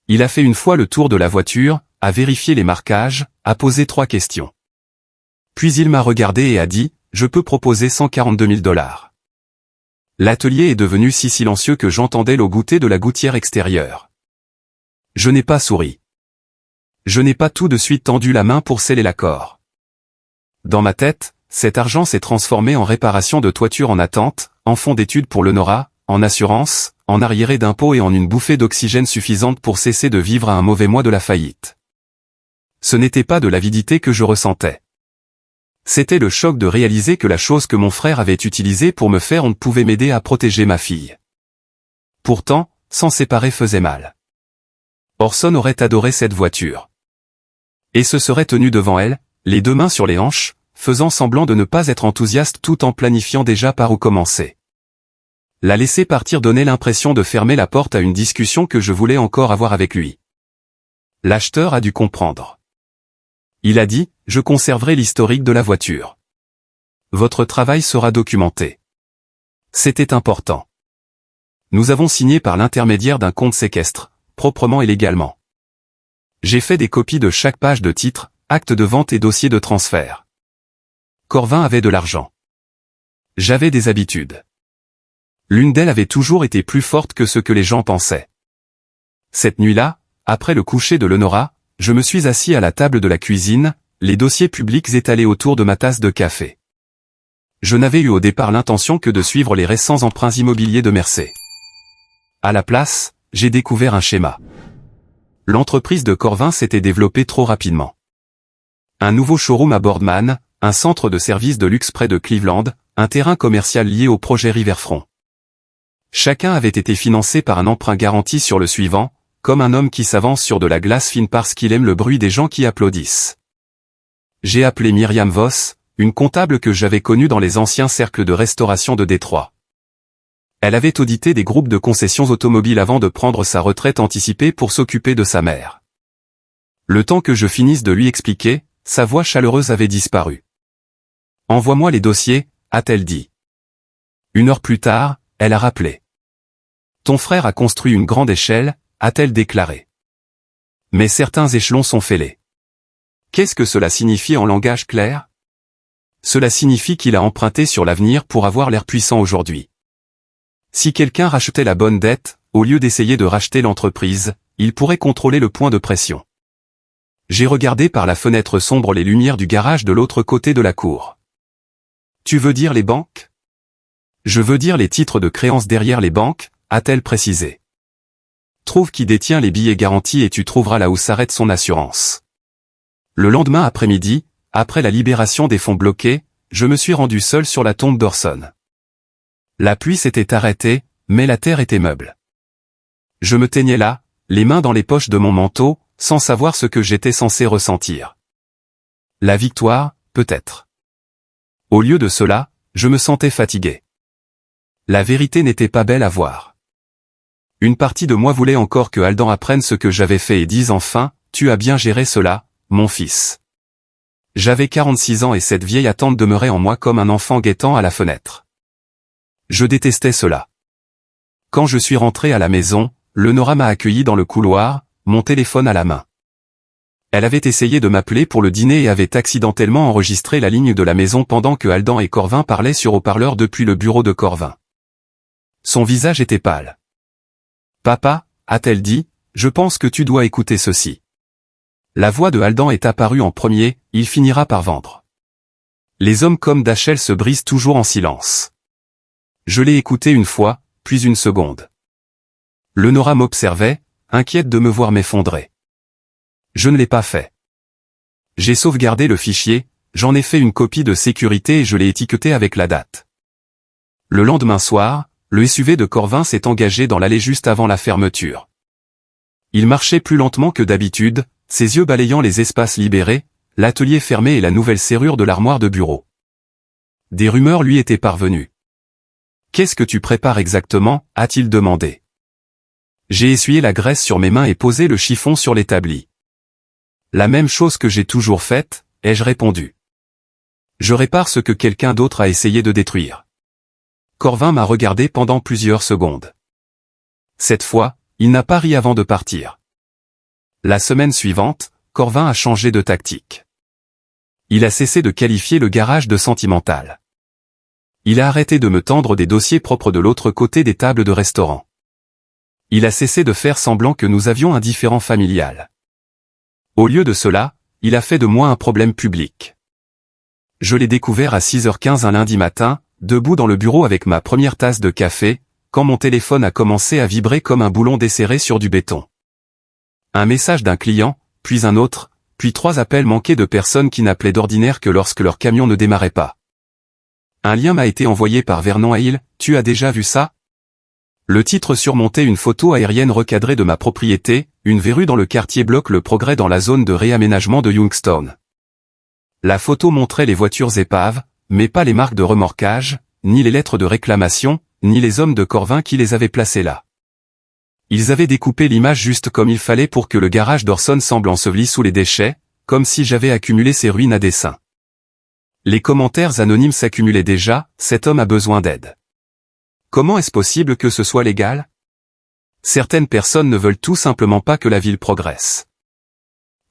Il a fait une fois le tour de la voiture, a vérifié les marquages, a posé 3 questions. Puis il m'a regardé et a dit, « Je peux proposer 142 000 $. L'atelier est devenu si silencieux que j'entendais l'eau goutter de la gouttière extérieure. Je n'ai pas souri. Je n'ai pas tout de suite tendu la main pour sceller l'accord. Dans ma tête, cet argent s'est transformé en réparation de toiture en attente, en fonds d'études pour Lenora, en assurance, en arriéré d'impôts et en une bouffée d'oxygène suffisante pour cesser de vivre à un mauvais mois de la faillite. Ce n'était pas de l'avidité que je ressentais. C'était le choc de réaliser que la chose que mon frère avait utilisée pour me faire honte pouvait m'aider à protéger ma fille. Pourtant, s'en séparer faisait mal. Orson aurait adoré cette voiture. Et se serait tenu devant elle, les 2 mains sur les hanches, faisant semblant de ne pas être enthousiaste tout en planifiant déjà par où commencer. La laisser partir donnait l'impression de fermer la porte à une discussion que je voulais encore avoir avec lui. L'acheteur a dû comprendre. Il a dit, « Je conserverai l'historique de la voiture. Votre travail sera documenté. » C'était important. Nous avons signé par l'intermédiaire d'un compte séquestre, proprement et légalement. J'ai fait des copies de chaque page de titre, acte de vente et dossier de transfert. Corvin avait de l'argent. J'avais des habitudes. L'une d'elles avait toujours été plus forte que ce que les gens pensaient. Cette nuit-là, après le coucher de Lenora, je me suis assis à la table de la cuisine, les dossiers publics étalés autour de ma tasse de café. Je n'avais eu au départ l'intention que de suivre les récents emprunts immobiliers de Mercé. À la place, j'ai découvert un schéma. L'entreprise de Corvin s'était développée trop rapidement. Un nouveau showroom à Boardman, un centre de services de luxe près de Cleveland, un terrain commercial lié au projet Riverfront. Chacun avait été financé par un emprunt garanti sur le suivant, comme un homme qui s'avance sur de la glace fine parce qu'il aime le bruit des gens qui applaudissent. J'ai appelé Myriam Voss, une comptable que j'avais connue dans les anciens cercles de restauration de Détroit. Elle avait audité des groupes de concessions automobiles avant de prendre sa retraite anticipée pour s'occuper de sa mère. Le temps que je finisse de lui expliquer, sa voix chaleureuse avait disparu. « Envoie-moi les dossiers », a-t-elle dit. 1 heure plus tard, elle a rappelé. « Ton frère a construit une grande échelle », a-t-elle déclaré. Mais certains échelons sont fêlés. Qu'est-ce que cela signifie en langage clair? Cela signifie qu'il a emprunté sur l'avenir pour avoir l'air puissant aujourd'hui. Si quelqu'un rachetait la bonne dette, au lieu d'essayer de racheter l'entreprise, il pourrait contrôler le point de pression. J'ai regardé par la fenêtre sombre les lumières du garage de l'autre côté de la cour. Tu veux dire les banques? Je veux dire les titres de créance derrière les banques, a-t-elle précisé. Trouve qui détient les billets garantis et tu trouveras là où s'arrête son assurance. Le lendemain après-midi, après la libération des fonds bloqués, je me suis rendu seul sur la tombe d'Orson. La pluie s'était arrêtée, mais la terre était meuble. Je me teignais là, les mains dans les poches de mon manteau, sans savoir ce que j'étais censé ressentir. La victoire, peut-être. Au lieu de cela, je me sentais fatigué. La vérité n'était pas belle à voir. Une partie de moi voulait encore que Aldan apprenne ce que j'avais fait et dise enfin, tu as bien géré cela, mon fils. J'avais 46 ans et cette vieille attente demeurait en moi comme un enfant guettant à la fenêtre. Je détestais cela. Quand je suis rentré à la maison, Leonora m'a accueilli dans le couloir, mon téléphone à la main. Elle avait essayé de m'appeler pour le dîner et avait accidentellement enregistré la ligne de la maison pendant que Aldan et Corvin parlaient sur haut-parleur depuis le bureau de Corvin. Son visage était pâle. « Papa », a-t-elle dit, « je pense que tu dois écouter ceci. » La voix de Aldan est apparue en premier, il finira par vendre. Les hommes comme Dachel se brisent toujours en silence. Je l'ai écouté une fois, puis une seconde. Leonora m'observait, inquiète de me voir m'effondrer. Je ne l'ai pas fait. J'ai sauvegardé le fichier, j'en ai fait une copie de sécurité et je l'ai étiqueté avec la date. Le lendemain soir, le SUV de Corvin s'est engagé dans l'allée juste avant la fermeture. Il marchait plus lentement que d'habitude, ses yeux balayant les espaces libérés, l'atelier fermé et la nouvelle serrure de l'armoire de bureau. Des rumeurs lui étaient parvenues. « Qu'est-ce que tu prépares exactement » a-t-il demandé. J'ai essuyé la graisse sur mes mains et posé le chiffon sur l'établi. La même chose que j'ai toujours faite, ai-je répondu. Je répare ce que quelqu'un d'autre a essayé de détruire. Corvin m'a regardé pendant plusieurs secondes. Cette fois, il n'a pas ri avant de partir. La semaine suivante, Corvin a changé de tactique. Il a cessé de qualifier le garage de sentimental. Il a arrêté de me tendre des dossiers propres de l'autre côté des tables de restaurant. Il a cessé de faire semblant que nous avions un différend familial. Au lieu de cela, il a fait de moi un problème public. Je l'ai découvert à 6h15 un lundi matin, debout dans le bureau avec ma première tasse de café, quand mon téléphone a commencé à vibrer comme un boulon desserré sur du béton. Un message d'un client, puis un autre, puis 3 appels manqués de personnes qui n'appelaient d'ordinaire que lorsque leur camion ne démarrait pas. Un lien m'a été envoyé par Vernon Hale, tu as déjà vu ça? Le titre surmontait une photo aérienne recadrée de ma propriété, une verrue dans le quartier bloque le progrès dans la zone de réaménagement de Youngstown. La photo montrait les voitures épaves, mais pas les marques de remorquage, ni les lettres de réclamation, ni les hommes de Corvin qui les avaient placées là. Ils avaient découpé l'image juste comme il fallait pour que le garage d'Orson semble enseveli sous les déchets, comme si j'avais accumulé ces ruines à dessein. Les commentaires anonymes s'accumulaient déjà, cet homme a besoin d'aide. Comment est-ce possible que ce soit légal? Certaines personnes ne veulent tout simplement pas que la ville progresse.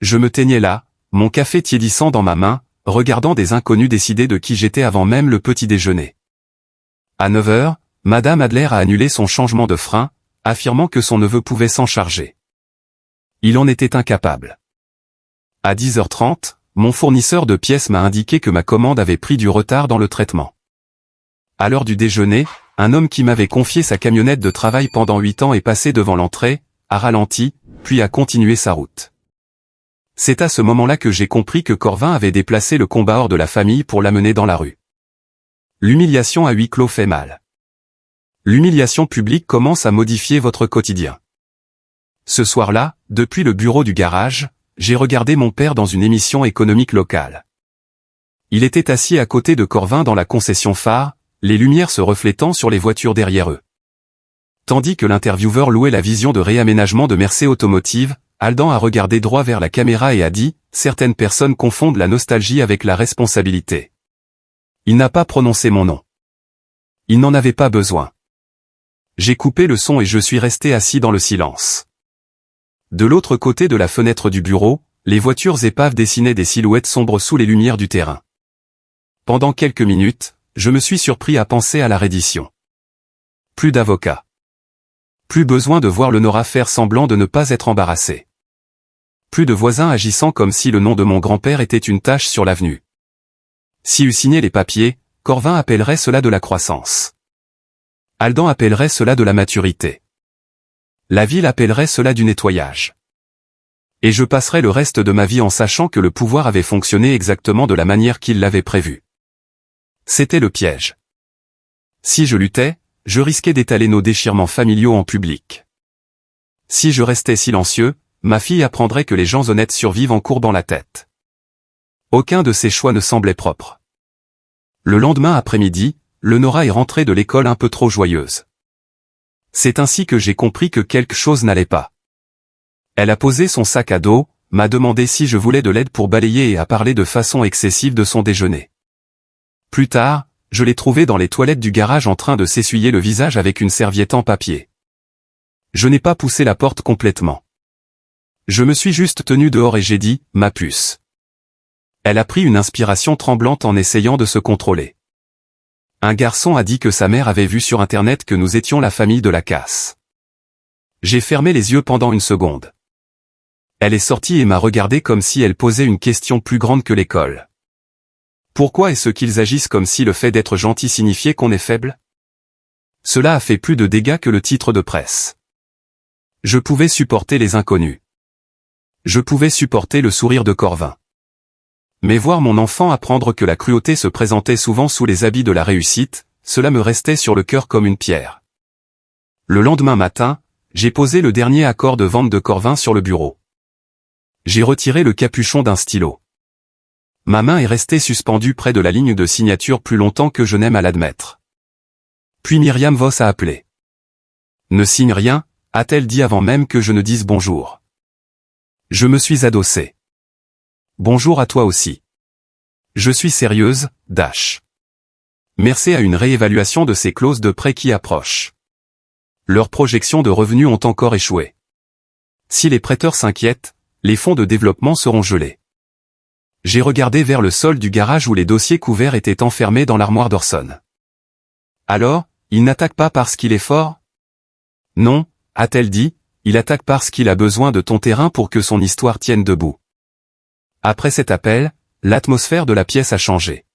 Je me teignais là, mon café tiédissant dans ma main, regardant des inconnus décider de qui j'étais avant même le petit déjeuner. À 9h, Madame Adler a annulé son changement de frein, affirmant que son neveu pouvait s'en charger. Il en était incapable. À 10h30, mon fournisseur de pièces m'a indiqué que ma commande avait pris du retard dans le traitement. À l'heure du déjeuner, un homme qui m'avait confié sa camionnette de travail pendant 8 ans est passé devant l'entrée, a ralenti, puis a continué sa route. C'est à ce moment-là que j'ai compris que Corvin avait déplacé le combat hors de la famille pour l'amener dans la rue. L'humiliation à huis clos fait mal. L'humiliation publique commence à modifier votre quotidien. Ce soir-là, depuis le bureau du garage, j'ai regardé mon père dans une émission économique locale. Il était assis à côté de Corvin dans la concession phare, les lumières se reflétant sur les voitures derrière eux. Tandis que l'intervieweur louait la vision de réaménagement de Mercé Automotive, Aldan a regardé droit vers la caméra et a dit « Certaines personnes confondent la nostalgie avec la responsabilité. » Il n'a pas prononcé mon nom. Il n'en avait pas besoin. J'ai coupé le son et je suis resté assis dans le silence. De l'autre côté de la fenêtre du bureau, les voitures épaves dessinaient des silhouettes sombres sous les lumières du terrain. Pendant quelques minutes, je me suis surpris à penser à la reddition. Plus d'avocats. Plus besoin de voir le Nora faire semblant de ne pas être embarrassé. Plus de voisins agissant comme si le nom de mon grand-père était une tache sur l'avenue. Si eût signé les papiers, Corvin appellerait cela de la croissance. Aldan appellerait cela de la maturité. La ville appellerait cela du nettoyage. Et je passerai le reste de ma vie en sachant que le pouvoir avait fonctionné exactement de la manière qu'il l'avait prévu. C'était le piège. Si je luttais, je risquais d'étaler nos déchirements familiaux en public. Si je restais silencieux, ma fille apprendrait que les gens honnêtes survivent en courbant la tête. Aucun de ces choix ne semblait propre. Le lendemain après-midi, le Nora est rentrée de l'école un peu trop joyeuse. C'est ainsi que j'ai compris que quelque chose n'allait pas. Elle a posé son sac à dos, m'a demandé si je voulais de l'aide pour balayer et a parlé de façon excessive de son déjeuner. Plus tard, je l'ai trouvée dans les toilettes du garage en train de s'essuyer le visage avec une serviette en papier. Je n'ai pas poussé la porte complètement. Je me suis juste tenu dehors et j'ai dit « ma puce ». Elle a pris une inspiration tremblante en essayant de se contrôler. Un garçon a dit que sa mère avait vu sur Internet que nous étions la famille de la casse. J'ai fermé les yeux pendant une seconde. Elle est sortie et m'a regardé comme si elle posait une question plus grande que l'école. Pourquoi est-ce qu'ils agissent comme si le fait d'être gentil signifiait qu'on est faible? Cela a fait plus de dégâts que le titre de presse. Je pouvais supporter les inconnus. Je pouvais supporter le sourire de Corvin. Mais voir mon enfant apprendre que la cruauté se présentait souvent sous les habits de la réussite, cela me restait sur le cœur comme une pierre. Le lendemain matin, j'ai posé le dernier accord de vente de Corvin sur le bureau. J'ai retiré le capuchon d'un stylo. Ma main est restée suspendue près de la ligne de signature plus longtemps que je n'aime à l'admettre. Puis Myriam Voss a appelé. « Ne signe rien », a-t-elle dit avant même que je ne dise bonjour. Je me suis adossé. « Bonjour à toi aussi. Je suis sérieuse, Dash. » Mercé a une réévaluation de ses clauses de prêt qui approche. Leurs projections de revenus ont encore échoué. Si les prêteurs s'inquiètent, les fonds de développement seront gelés. J'ai regardé vers le sol du garage où les dossiers couverts étaient enfermés dans l'armoire d'Orson. Alors, il n'attaque pas parce qu'il est fort? Non, a-t-elle dit, il attaque parce qu'il a besoin de ton terrain pour que son histoire tienne debout. Après cet appel, l'atmosphère de la pièce a changé.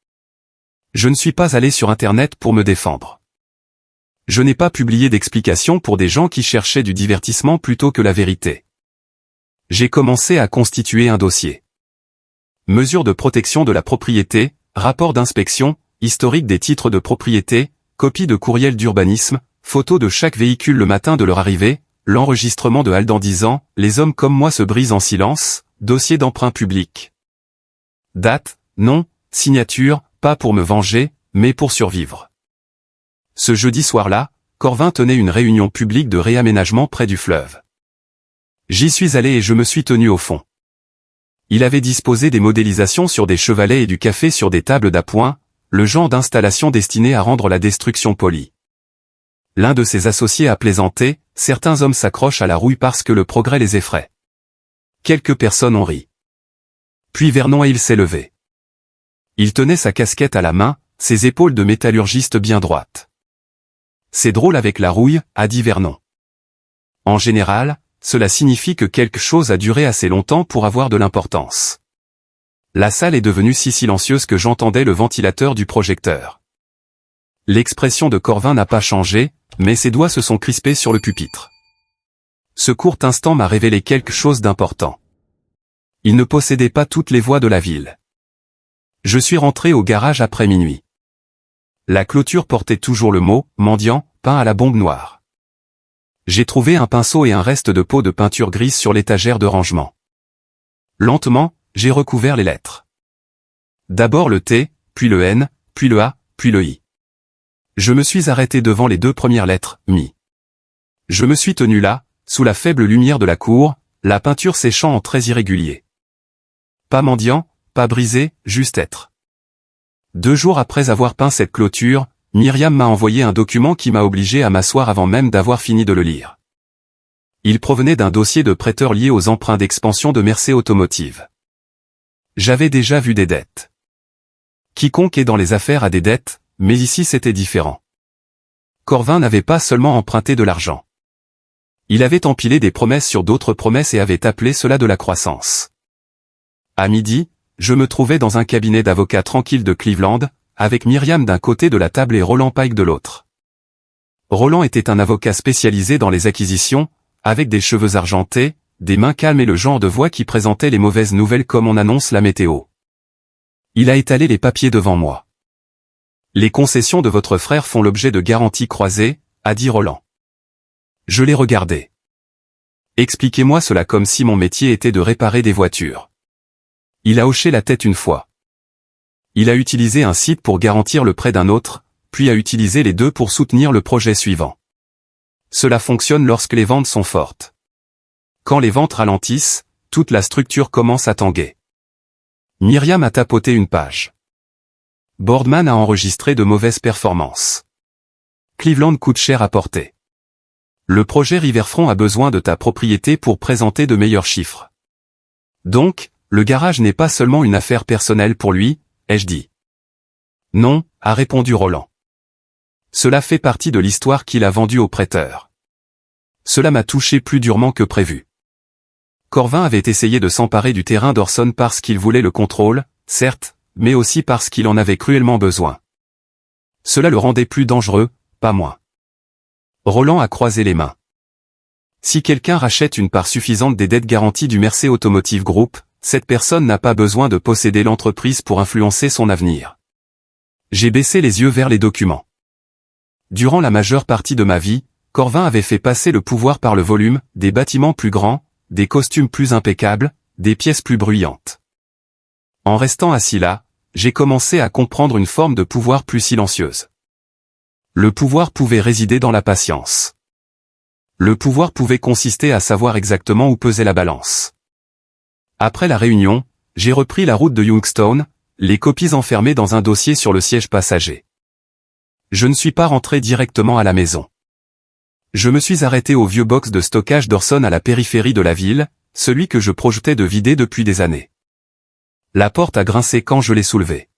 Je ne suis pas allé sur Internet pour me défendre. Je n'ai pas publié d'explications pour des gens qui cherchaient du divertissement plutôt que la vérité. J'ai commencé à constituer un dossier. Mesures de protection de la propriété, rapport d'inspection, historique des titres de propriété, copie de courriel d'urbanisme, photos de chaque véhicule le matin de leur arrivée, l'enregistrement de Aldan disant « Les hommes comme moi se brisent en silence », dossier d'emprunt public. Date, nom, signature, pas pour me venger, mais pour survivre. Ce jeudi soir-là, Corvin tenait une réunion publique de réaménagement près du fleuve. J'y suis allé et je me suis tenu au fond. Il avait disposé des modélisations sur des chevalets et du café sur des tables d'appoint, le genre d'installation destinée à rendre la destruction polie. L'un de ses associés a plaisanté, certains hommes s'accrochent à la rouille parce que le progrès les effraie. Quelques personnes ont ri. Puis Vernon et il s'est levé. Il tenait sa casquette à la main, ses épaules de métallurgiste bien droites. C'est drôle avec la rouille, a dit Vernon. En général, cela signifie que quelque chose a duré assez longtemps pour avoir de l'importance. La salle est devenue si silencieuse que j'entendais le ventilateur du projecteur. L'expression de Corvin n'a pas changé, mais ses doigts se sont crispés sur le pupitre. Ce court instant m'a révélé quelque chose d'important. Il ne possédait pas toutes les voies de la ville. Je suis rentré au garage après minuit. La clôture portait toujours le mot « mendiant » peint à la bombe noire. J'ai trouvé un pinceau et un reste de pot de peinture grise sur l'étagère de rangement. Lentement, j'ai recouvert les lettres. D'abord le T, puis le N, puis le A, puis le I. Je me suis arrêté devant les deux premières lettres, mi. Je me suis tenu là, sous la faible lumière de la cour, la peinture séchant en traits irréguliers. Pas mendiant, pas brisé, juste être. 2 jours après avoir peint cette clôture, Myriam m'a envoyé un document qui m'a obligé à m'asseoir avant même d'avoir fini de le lire. Il provenait d'un dossier de prêteur lié aux emprunts d'expansion de Mercé Automotive. J'avais déjà vu des dettes. Quiconque est dans les affaires a des dettes, mais ici c'était différent. Corvin n'avait pas seulement emprunté de l'argent. Il avait empilé des promesses sur d'autres promesses et avait appelé cela de la croissance. À midi, je me trouvais dans un cabinet d'avocats tranquille de Cleveland, avec Myriam d'un côté de la table et Roland Pike de l'autre. Roland était un avocat spécialisé dans les acquisitions, avec des cheveux argentés, des mains calmes et le genre de voix qui présentait les mauvaises nouvelles comme on annonce la météo. Il a étalé les papiers devant moi. Les concessions de votre frère font l'objet de garanties croisées, a dit Roland. Je l'ai regardé. Expliquez-moi cela comme si mon métier était de réparer des voitures. Il a hoché la tête une fois. Il a utilisé un site pour garantir le prêt d'un autre, puis a utilisé les deux pour soutenir le projet suivant. Cela fonctionne lorsque les ventes sont fortes. Quand les ventes ralentissent, toute la structure commence à tanguer. Myriam a tapoté une page. Boardman a enregistré de mauvaises performances. Cleveland coûte cher à porter. Le projet Riverfront a besoin de ta propriété pour présenter de meilleurs chiffres. Donc, le garage n'est pas seulement une affaire personnelle pour lui, ai-je dit. Non, a répondu Roland. Cela fait partie de l'histoire qu'il a vendue au prêteur. Cela m'a touché plus durement que prévu. Corvin avait essayé de s'emparer du terrain d'Orson parce qu'il voulait le contrôle, certes, mais aussi parce qu'il en avait cruellement besoin. Cela le rendait plus dangereux, pas moins. Roland a croisé les mains. Si quelqu'un rachète une part suffisante des dettes garanties du Mercé Automotive Group, cette personne n'a pas besoin de posséder l'entreprise pour influencer son avenir. J'ai baissé les yeux vers les documents. Durant la majeure partie de ma vie, Corvin avait fait passer le pouvoir par le volume, des bâtiments plus grands, des costumes plus impeccables, des pièces plus bruyantes. En restant assis là, j'ai commencé à comprendre une forme de pouvoir plus silencieuse. Le pouvoir pouvait résider dans la patience. Le pouvoir pouvait consister à savoir exactement où pesait la balance. Après la réunion, j'ai repris la route de Youngstown, les copies enfermées dans un dossier sur le siège passager. Je ne suis pas rentré directement à la maison. Je me suis arrêté au vieux box de stockage d'Orson à la périphérie de la ville, celui que je projetais de vider depuis des années. La porte a grincé quand je l'ai soulevée.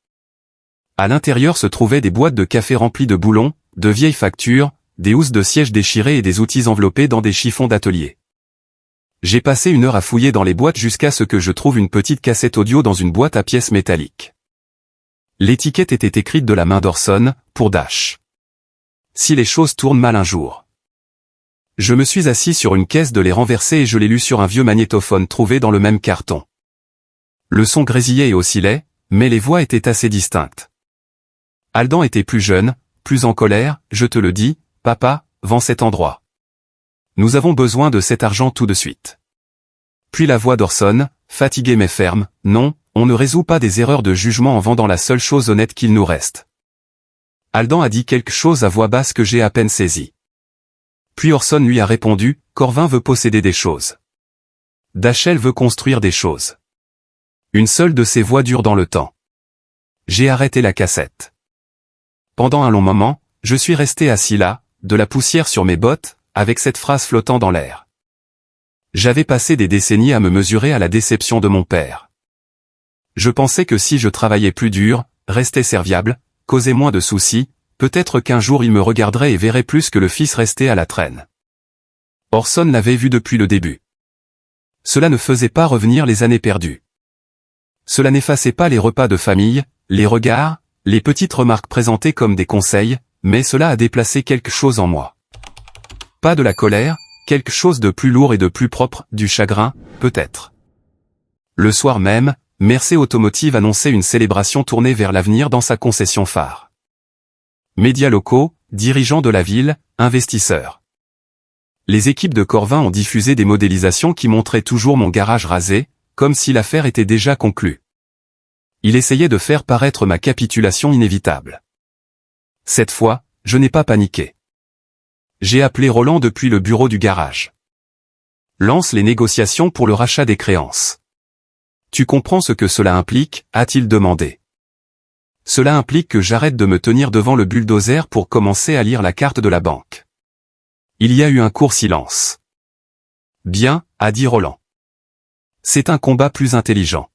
À l'intérieur se trouvaient des boîtes de café remplies de boulons, de vieilles factures, des housses de sièges déchirées et des outils enveloppés dans des chiffons d'atelier. J'ai passé 1 heure à fouiller dans les boîtes jusqu'à ce que je trouve une petite cassette audio dans une boîte à pièces métalliques. L'étiquette était écrite de la main d'Orson, pour Dash. Si les choses tournent mal un jour. Je me suis assis sur une caisse de lait renversée et je l'ai lu sur un vieux magnétophone trouvé dans le même carton. Le son grésillait et oscillait, mais les voix étaient assez distinctes. Aldan était plus jeune, plus en colère, je te le dis, papa, vends cet endroit. Nous avons besoin de cet argent tout de suite. Puis la voix d'Orson, fatiguée mais ferme, non, on ne résout pas des erreurs de jugement en vendant la seule chose honnête qu'il nous reste. Aldan a dit quelque chose à voix basse que j'ai à peine saisi. Puis Orson lui a répondu, Corvin veut posséder des choses. Dachel veut construire des choses. Une seule de ces voix dure dans le temps. J'ai arrêté la cassette. Pendant un long moment, je suis resté assis là, de la poussière sur mes bottes, avec cette phrase flottant dans l'air. J'avais passé des décennies à me mesurer à la déception de mon père. Je pensais que si je travaillais plus dur, restais serviable, causais moins de soucis, peut-être qu'un jour il me regarderait et verrait plus que le fils resté à la traîne. Orson l'avait vu depuis le début. Cela ne faisait pas revenir les années perdues. Cela n'effaçait pas les repas de famille, les regards, les petites remarques présentées comme des conseils, mais cela a déplacé quelque chose en moi. Pas de la colère, quelque chose de plus lourd et de plus propre, du chagrin, peut-être. Le soir même, Mercé Automotive annonçait une célébration tournée vers l'avenir dans sa concession phare. Médias locaux, dirigeants de la ville, investisseurs. Les équipes de Corvin ont diffusé des modélisations qui montraient toujours mon garage rasé, comme si l'affaire était déjà conclue. Il essayait de faire paraître ma capitulation inévitable. Cette fois, je n'ai pas paniqué. J'ai appelé Roland depuis le bureau du garage. Lance les négociations pour le rachat des créances. Tu comprends ce que cela implique, a-t-il demandé. Cela implique que j'arrête de me tenir devant le bulldozer pour commencer à lire la carte de la banque. Il y a eu un court silence. Bien, a dit Roland. C'est un combat plus intelligent.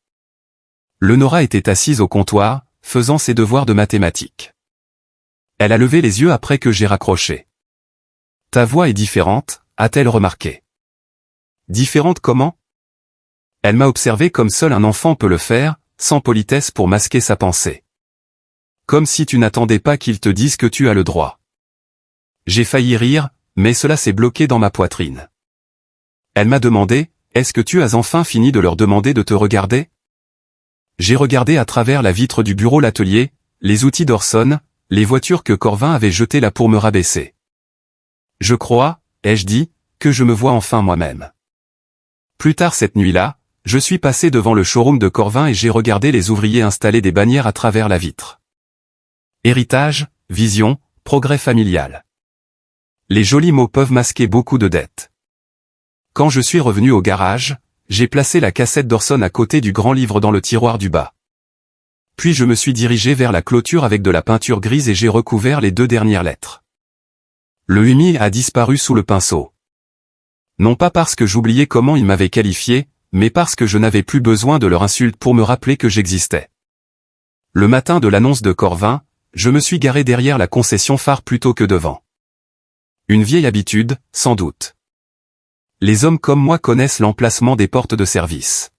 Leonora était assise au comptoir, faisant ses devoirs de mathématiques. Elle a levé les yeux après que j'ai raccroché. Ta voix est différente, a-t-elle remarqué. Différente comment? Elle m'a observé comme seul un enfant peut le faire, sans politesse pour masquer sa pensée. Comme si tu n'attendais pas qu'il te dise que tu as le droit. J'ai failli rire, mais cela s'est bloqué dans ma poitrine. Elle m'a demandé, est-ce que tu as enfin fini de leur demander de te regarder? J'ai regardé à travers la vitre du bureau l'atelier, les outils d'Orson, les voitures que Corvin avait jetées là pour me rabaisser. Je crois, ai-je dit, que je me vois enfin moi-même. Plus tard cette nuit-là, je suis passé devant le showroom de Corvin et j'ai regardé les ouvriers installer des bannières à travers la vitre. Héritage, vision, progrès familial. Les jolis mots peuvent masquer beaucoup de dettes. Quand je suis revenu au garage, j'ai placé la cassette d'Orson à côté du grand livre dans le tiroir du bas. Puis je me suis dirigé vers la clôture avec de la peinture grise et j'ai recouvert les 2 dernières lettres. Le Umi a disparu sous le pinceau. Non pas parce que j'oubliais comment ils m'avaient qualifié, mais parce que je n'avais plus besoin de leur insulte pour me rappeler que j'existais. Le matin de l'annonce de Corvin, je me suis garé derrière la concession phare plutôt que devant. Une vieille habitude, sans doute. Les hommes comme moi connaissent l'emplacement des portes de service.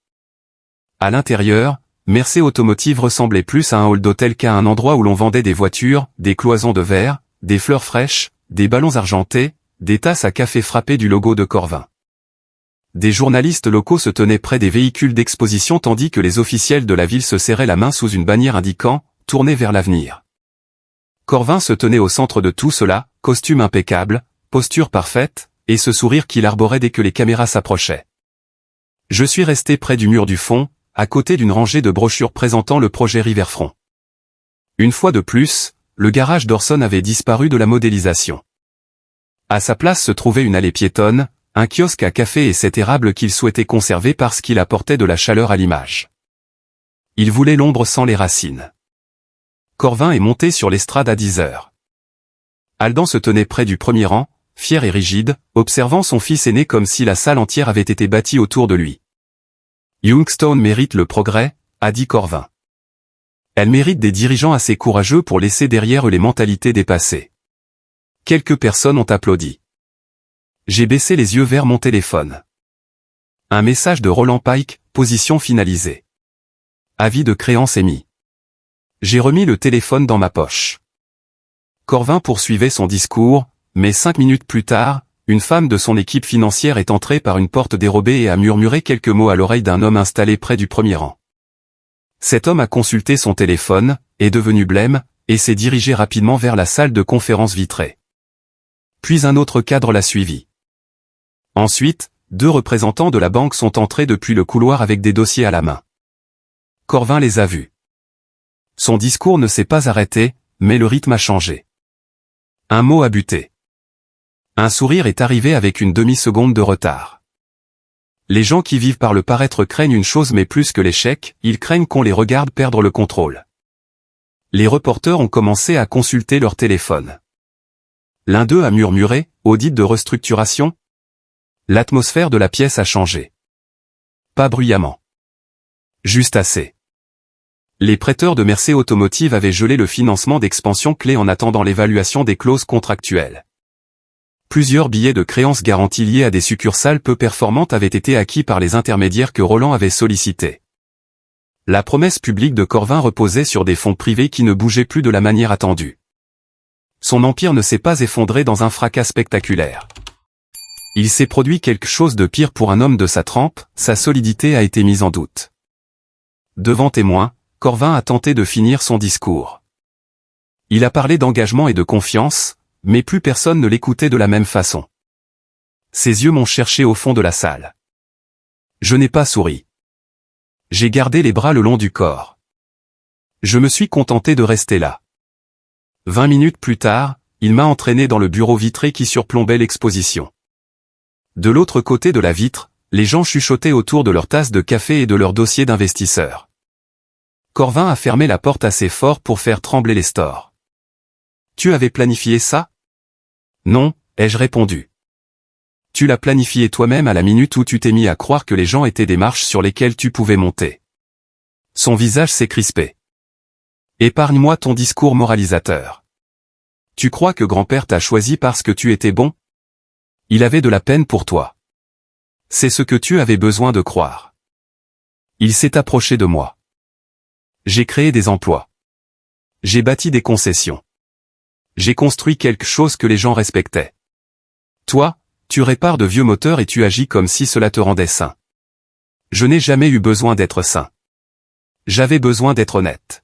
À l'intérieur, Mercé Automotive ressemblait plus à un hall d'hôtel qu'à un endroit où l'on vendait des voitures, des cloisons de verre, des fleurs fraîches, des ballons argentés, des tasses à café frappées du logo de Corvin. Des journalistes locaux se tenaient près des véhicules d'exposition tandis que les officiels de la ville se serraient la main sous une bannière indiquant « Tournez vers l'avenir ». Corvin se tenait au centre de tout cela, costume impeccable, posture parfaite, et ce sourire qu'il arborait dès que les caméras s'approchaient. Je suis resté près du mur du fond, à côté d'une rangée de brochures présentant le projet Riverfront. Une fois de plus, le garage d'Orson avait disparu de la modélisation. À sa place se trouvait une allée piétonne, un kiosque à café et cet érable qu'il souhaitait conserver parce qu'il apportait de la chaleur à l'image. Il voulait l'ombre sans les racines. Corvin est monté sur l'estrade à 10 heures. Aldan se tenait près du premier rang, fier et rigide, observant son fils aîné comme si la salle entière avait été bâtie autour de lui. Youngstown mérite le progrès, a dit Corvin. Elle mérite des dirigeants assez courageux pour laisser derrière eux les mentalités dépassées. Quelques personnes ont applaudi. J'ai baissé les yeux vers mon téléphone. Un message de Roland Pike, position finalisée. Avis de créance émis. J'ai remis le téléphone dans ma poche. Corvin poursuivait son discours, mais 5 minutes plus tard, une femme de son équipe financière est entrée par une porte dérobée et a murmuré quelques mots à l'oreille d'un homme installé près du premier rang. Cet homme a consulté son téléphone, est devenu blême, et s'est dirigé rapidement vers la salle de conférence vitrée. Puis un autre cadre l'a suivi. Ensuite, 2 représentants de la banque sont entrés depuis le couloir avec des dossiers à la main. Corvin les a vus. Son discours ne s'est pas arrêté, mais le rythme a changé. Un mot a buté. Un sourire est arrivé avec une demi-seconde de retard. Les gens qui vivent par le paraître craignent une chose mais plus que l'échec, ils craignent qu'on les regarde perdre le contrôle. Les reporters ont commencé à consulter leur téléphone. L'un d'eux a murmuré, audit de restructuration. L'atmosphère de la pièce a changé. Pas bruyamment. Juste assez. Les prêteurs de Mercé Automotive avaient gelé le financement d'expansion clé en attendant l'évaluation des clauses contractuelles. Plusieurs billets de créances garantis liés à des succursales peu performantes avaient été acquis par les intermédiaires que Roland avait sollicités. La promesse publique de Corvin reposait sur des fonds privés qui ne bougeaient plus de la manière attendue. Son empire ne s'est pas effondré dans un fracas spectaculaire. Il s'est produit quelque chose de pire pour un homme de sa trempe, sa solidité a été mise en doute. Devant témoins, Corvin a tenté de finir son discours. Il a parlé d'engagement et de confiance, mais plus personne ne l'écoutait de la même façon. Ses yeux m'ont cherché au fond de la salle. Je n'ai pas souri. J'ai gardé les bras le long du corps. Je me suis contenté de rester là. 20 minutes plus tard, il m'a entraîné dans le bureau vitré qui surplombait l'exposition. De l'autre côté de la vitre, les gens chuchotaient autour de leurs tasses de café et de leurs dossiers d'investisseurs. Corvin a fermé la porte assez fort pour faire trembler les stores. « Tu avais planifié ça ?»« Non, ai-je répondu. Tu l'as planifié toi-même à la minute où tu t'es mis à croire que les gens étaient des marches sur lesquelles tu pouvais monter. » Son visage s'est crispé. « Épargne-moi ton discours moralisateur. Tu crois que grand-père t'a choisi parce que tu étais bon? Il avait de la peine pour toi. C'est ce que tu avais besoin de croire. Il s'est approché de moi. J'ai créé des emplois. J'ai bâti des concessions. J'ai construit quelque chose que les gens respectaient. Toi, tu répares de vieux moteurs et tu agis comme si cela te rendait sain. Je n'ai jamais eu besoin d'être sain. J'avais besoin d'être honnête. »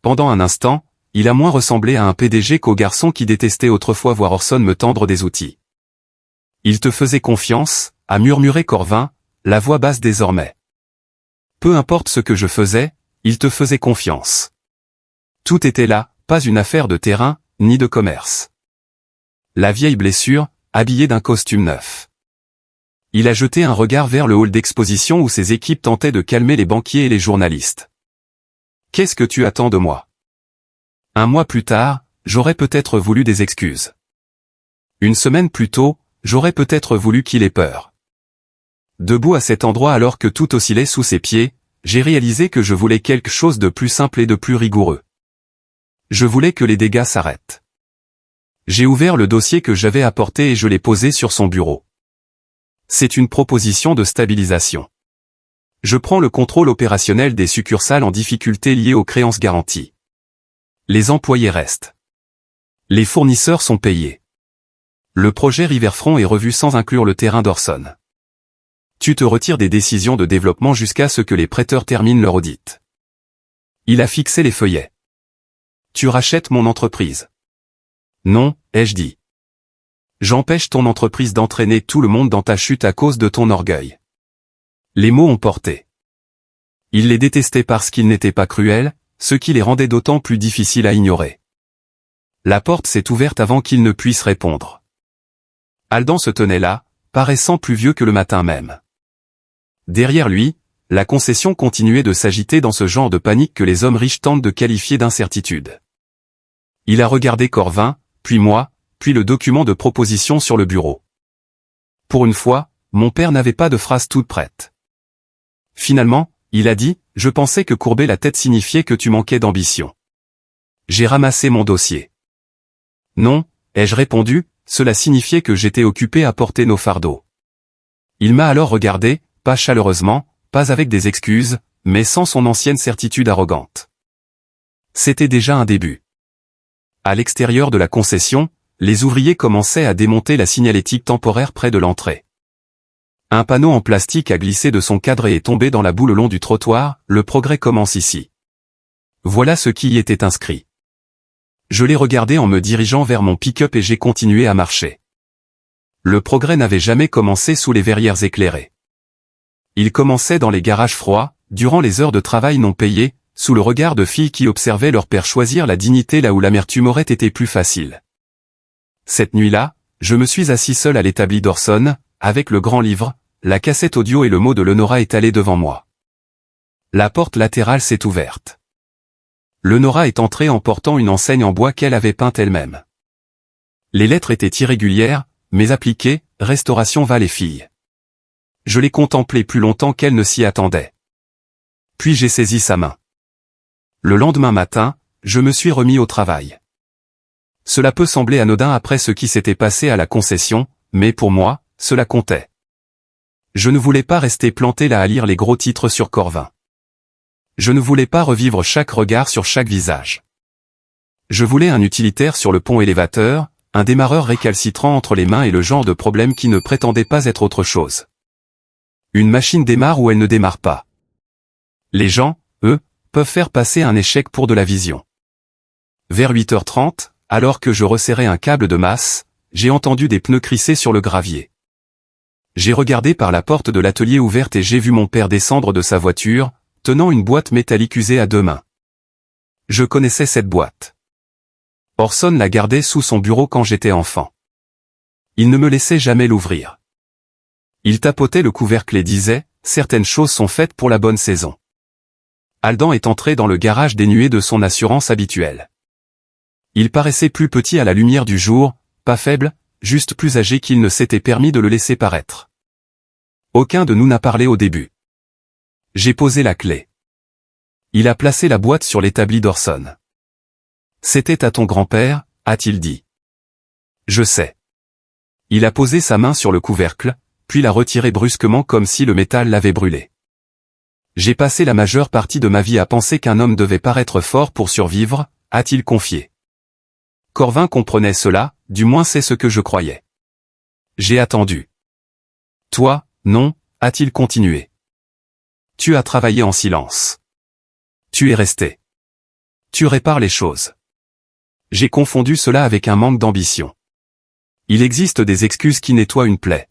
Pendant un instant, il a moins ressemblé à un PDG qu'au garçon qui détestait autrefois voir Orson me tendre des outils. « Il te faisait confiance » a murmuré Corvin, la voix basse désormais. « Peu importe ce que je faisais, il te faisait confiance. Tout était là, pas une affaire de terrain, ni de commerce. » La vieille blessure, habillé d'un costume neuf. Il a jeté un regard vers le hall d'exposition où ses équipes tentaient de calmer les banquiers et les journalistes. « Qu'est-ce que tu attends de moi? » Un mois plus tard, j'aurais peut-être voulu des excuses. Une semaine plus tôt, j'aurais peut-être voulu qu'il ait peur. Debout à cet endroit alors que tout oscillait sous ses pieds, j'ai réalisé que je voulais quelque chose de plus simple et de plus rigoureux. Je voulais que les dégâts s'arrêtent. J'ai ouvert le dossier que j'avais apporté et je l'ai posé sur son bureau. C'est une proposition de stabilisation. Je prends le contrôle opérationnel des succursales en difficulté liées aux créances garanties. Les employés restent. Les fournisseurs sont payés. Le projet Riverfront est revu sans inclure le terrain d'Orson. Tu te retires des décisions de développement jusqu'à ce que les prêteurs terminent leur audit. Il a fixé les feuillets. Tu rachètes mon entreprise. Non, ai-je dit. J'empêche ton entreprise d'entraîner tout le monde dans ta chute à cause de ton orgueil. Les mots ont porté. Il les détestait parce qu'ils n'étaient pas cruels, ce qui les rendait d'autant plus difficiles à ignorer. La porte s'est ouverte avant qu'il ne puisse répondre. Aldan se tenait là, paraissant plus vieux que le matin même. Derrière lui, la concession continuait de s'agiter dans ce genre de panique que les hommes riches tentent de qualifier d'incertitude. Il a regardé Corvin, puis moi, puis le document de proposition sur le bureau. Pour une fois, mon père n'avait pas de phrase toute prête. Finalement, il a dit, je pensais que courber la tête signifiait que tu manquais d'ambition. J'ai ramassé mon dossier. Non, ai-je répondu, cela signifiait que j'étais occupé à porter nos fardeaux. Il m'a alors regardé, pas chaleureusement, pas avec des excuses, mais sans son ancienne certitude arrogante. C'était déjà un début. À l'extérieur de la concession, les ouvriers commençaient à démonter la signalétique temporaire près de l'entrée. Un panneau en plastique a glissé de son cadre et est tombé dans la boue le long du trottoir, le progrès commence ici. Voilà ce qui y était inscrit. Je l'ai regardé en me dirigeant vers mon pick-up et j'ai continué à marcher. Le progrès n'avait jamais commencé sous les verrières éclairées. Il commençait dans les garages froids, durant les heures de travail non payées, sous le regard de filles qui observaient leur père choisir la dignité là où l'amertume aurait été plus facile. Cette nuit-là, je me suis assis seul à l'établi d'Orson, avec le grand livre, la cassette audio et le mot de Lenora étalé devant moi. La porte latérale s'est ouverte. Lenora est entrée en portant une enseigne en bois qu'elle avait peinte elle-même. Les lettres étaient irrégulières, mais appliquées, Restauration Val et Filles. Je l'ai contemplée plus longtemps qu'elle ne s'y attendait. Puis j'ai saisi sa main. Le lendemain matin, je me suis remis au travail. Cela peut sembler anodin après ce qui s'était passé à la concession, mais pour moi, cela comptait. Je ne voulais pas rester planté là à lire les gros titres sur Corvin. Je ne voulais pas revivre chaque regard sur chaque visage. Je voulais un utilitaire sur le pont élévateur, un démarreur récalcitrant entre les mains et le genre de problème qui ne prétendait pas être autre chose. Une machine démarre ou elle ne démarre pas. Les gens, eux, peuvent faire passer un échec pour de la vision. Vers 8h30, alors que je resserrais un câble de masse, j'ai entendu des pneus crisser sur le gravier. J'ai regardé par la porte de l'atelier ouverte et j'ai vu mon père descendre de sa voiture, tenant une boîte métallique usée à 2 mains. Je connaissais cette boîte. Orson la gardait sous son bureau quand j'étais enfant. Il ne me laissait jamais l'ouvrir. Il tapotait le couvercle et disait « Certaines choses sont faites pour la bonne saison ». Aldan est entré dans le garage dénué de son assurance habituelle. Il paraissait plus petit à la lumière du jour, pas faible, juste plus âgé qu'il ne s'était permis de le laisser paraître. Aucun de nous n'a parlé au début. J'ai posé la clé. Il a placé la boîte sur l'établi d'Orson. « C'était à ton grand-père » a-t-il dit. « Je sais. » Il a posé sa main sur le couvercle, puis l'a retiré brusquement comme si le métal l'avait brûlé. J'ai passé la majeure partie de ma vie à penser qu'un homme devait paraître fort pour survivre, a-t-il confié. Corvin comprenait cela, du moins c'est ce que je croyais. J'ai attendu. Toi, non, a-t-il continué. Tu as travaillé en silence. Tu es resté. Tu répares les choses. J'ai confondu cela avec un manque d'ambition. Il existe des excuses qui nettoient une plaie.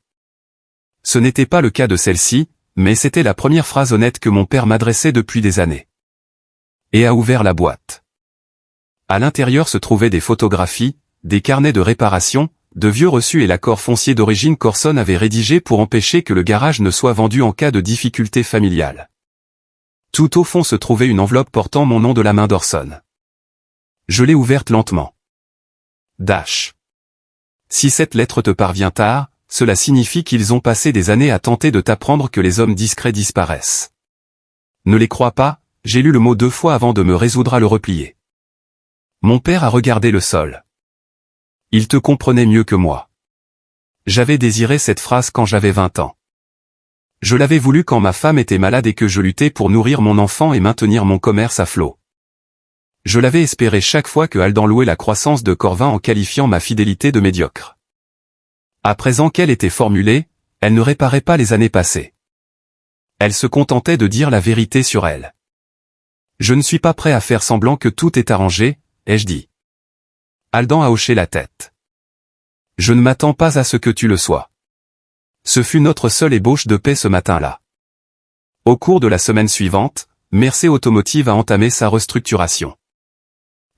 Ce n'était pas le cas de celle-ci, mais c'était la première phrase honnête que mon père m'adressait depuis des années. Et a ouvert la boîte. À l'intérieur se trouvaient des photographies, des carnets de réparation, de vieux reçus et l'accord foncier d'origine qu'Orson avait rédigé pour empêcher que le garage ne soit vendu en cas de difficulté familiale. Tout au fond se trouvait une enveloppe portant mon nom de la main d'Orson. Je l'ai ouverte lentement. Dash. Si cette lettre te parvient tard, cela signifie qu'ils ont passé des années à tenter de t'apprendre que les hommes discrets disparaissent. Ne les crois pas, j'ai lu le mot 2 fois avant de me résoudre à le replier. Mon père a regardé le sol. Il te comprenait mieux que moi. J'avais désiré cette phrase quand j'avais 20 ans. Je l'avais voulu quand ma femme était malade et que je luttais pour nourrir mon enfant et maintenir mon commerce à flot. Je l'avais espéré chaque fois que Aldan louait la croissance de Corvin en qualifiant ma fidélité de médiocre. À présent qu'elle était formulée, elle ne réparait pas les années passées. Elle se contentait de dire la vérité sur elle. Je ne suis pas prêt à faire semblant que tout est arrangé, ai-je dit. Aldan a hoché la tête. Je ne m'attends pas à ce que tu le sois. Ce fut notre seule ébauche de paix ce matin-là. Au cours de la semaine suivante, Mercé Automotive a entamé sa restructuration.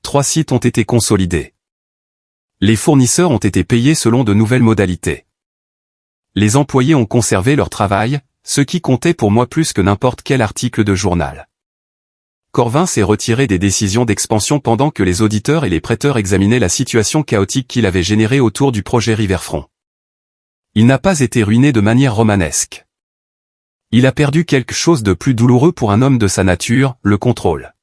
3 sites ont été consolidés. Les fournisseurs ont été payés selon de nouvelles modalités. Les employés ont conservé leur travail, ce qui comptait pour moi plus que n'importe quel article de journal. Corvin s'est retiré des décisions d'expansion pendant que les auditeurs et les prêteurs examinaient la situation chaotique qu'il avait générée autour du projet Riverfront. Il n'a pas été ruiné de manière romanesque. Il a perdu quelque chose de plus douloureux pour un homme de sa nature, le contrôle.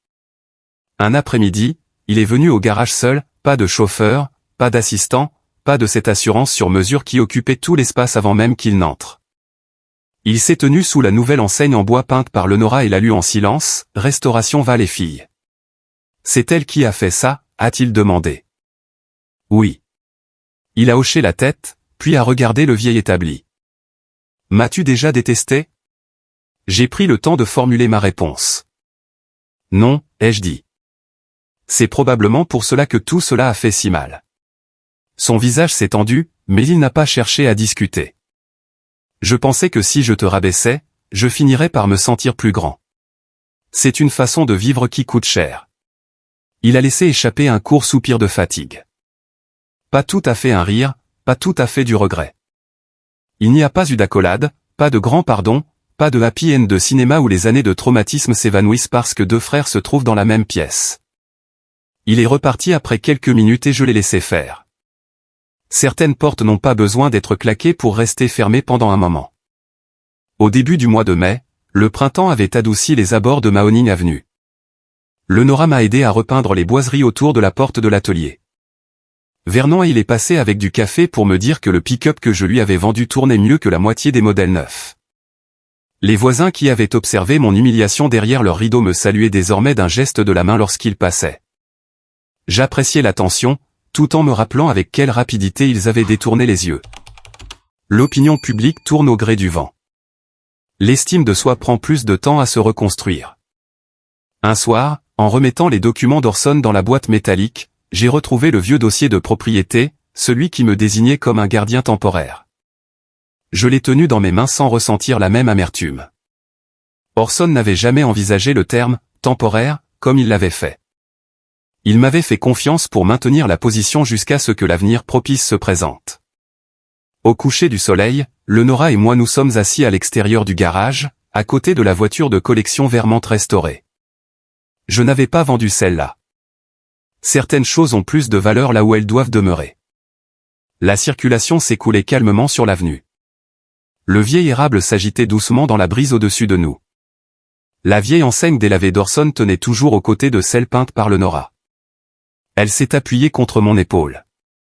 Un après-midi, il est venu au garage seul, pas de chauffeur, pas d'assistant, pas de cette assurance sur mesure qui occupait tout l'espace avant même qu'il n'entre. Il s'est tenu sous la nouvelle enseigne en bois peinte par Lenora et l'a lu en silence, « Restauration Val et Filles ». C'est elle qui a fait ça, a-t-il demandé. Oui. Il a hoché la tête, puis a regardé le vieil établi. M'as-tu déjà détesté? J'ai pris le temps de formuler ma réponse. Non, ai-je dit. C'est probablement pour cela que tout cela a fait si mal. Son visage s'est tendu, mais il n'a pas cherché à discuter. Je pensais que si je te rabaissais, je finirais par me sentir plus grand. C'est une façon de vivre qui coûte cher. Il a laissé échapper un court soupir de fatigue. Pas tout à fait un rire, pas tout à fait du regret. Il n'y a pas eu d'accolade, pas de grand pardon, pas de happy end de cinéma où les années de traumatisme s'évanouissent parce que 2 frères se trouvent dans la même pièce. Il est reparti après quelques minutes et je l'ai laissé faire. Certaines portes n'ont pas besoin d'être claquées pour rester fermées pendant un moment. Au début du mois de mai, le printemps avait adouci les abords de Mahoning Avenue. Lenora m'a aidé à repeindre les boiseries autour de la porte de l'atelier. Vernon il est passé avec du café pour me dire que le pick-up que je lui avais vendu tournait mieux que la moitié des modèles neufs. Les voisins qui avaient observé mon humiliation derrière leur rideau me saluaient désormais d'un geste de la main lorsqu'ils passaient. J'appréciais l'attention, tout en me rappelant avec quelle rapidité ils avaient détourné les yeux. L'opinion publique tourne au gré du vent. L'estime de soi prend plus de temps à se reconstruire. Un soir, en remettant les documents d'Orson dans la boîte métallique, j'ai retrouvé le vieux dossier de propriété, celui qui me désignait comme un gardien temporaire. Je l'ai tenu dans mes mains sans ressentir la même amertume. Orson n'avait jamais envisagé le terme « temporaire » comme il l'avait fait. Il m'avait fait confiance pour maintenir la position jusqu'à ce que l'avenir propice se présente. Au coucher du soleil, Leonora et moi nous sommes assis à l'extérieur du garage, à côté de la voiture de collection Vermont restaurée. Je n'avais pas vendu celle-là. Certaines choses ont plus de valeur là où elles doivent demeurer. La circulation s'écoulait calmement sur l'avenue. Le vieil érable s'agitait doucement dans la brise au-dessus de nous. La vieille enseigne délavée d'Orson tenait toujours aux côtés de celle peinte par Leonora. Elle s'est appuyée contre mon épaule.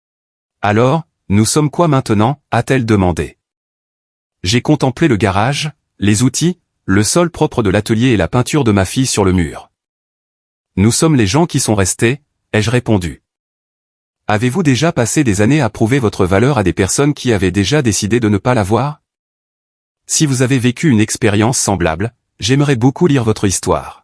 « Alors, nous sommes quoi maintenant ?» a-t-elle demandé. J'ai contemplé le garage, les outils, le sol propre de l'atelier et la peinture de ma fille sur le mur. « Nous sommes les gens qui sont restés », ai-je répondu. « Avez-vous déjà passé des années à prouver votre valeur à des personnes qui avaient déjà décidé de ne pas la voir ? Si vous avez vécu une expérience semblable, j'aimerais beaucoup lire votre histoire.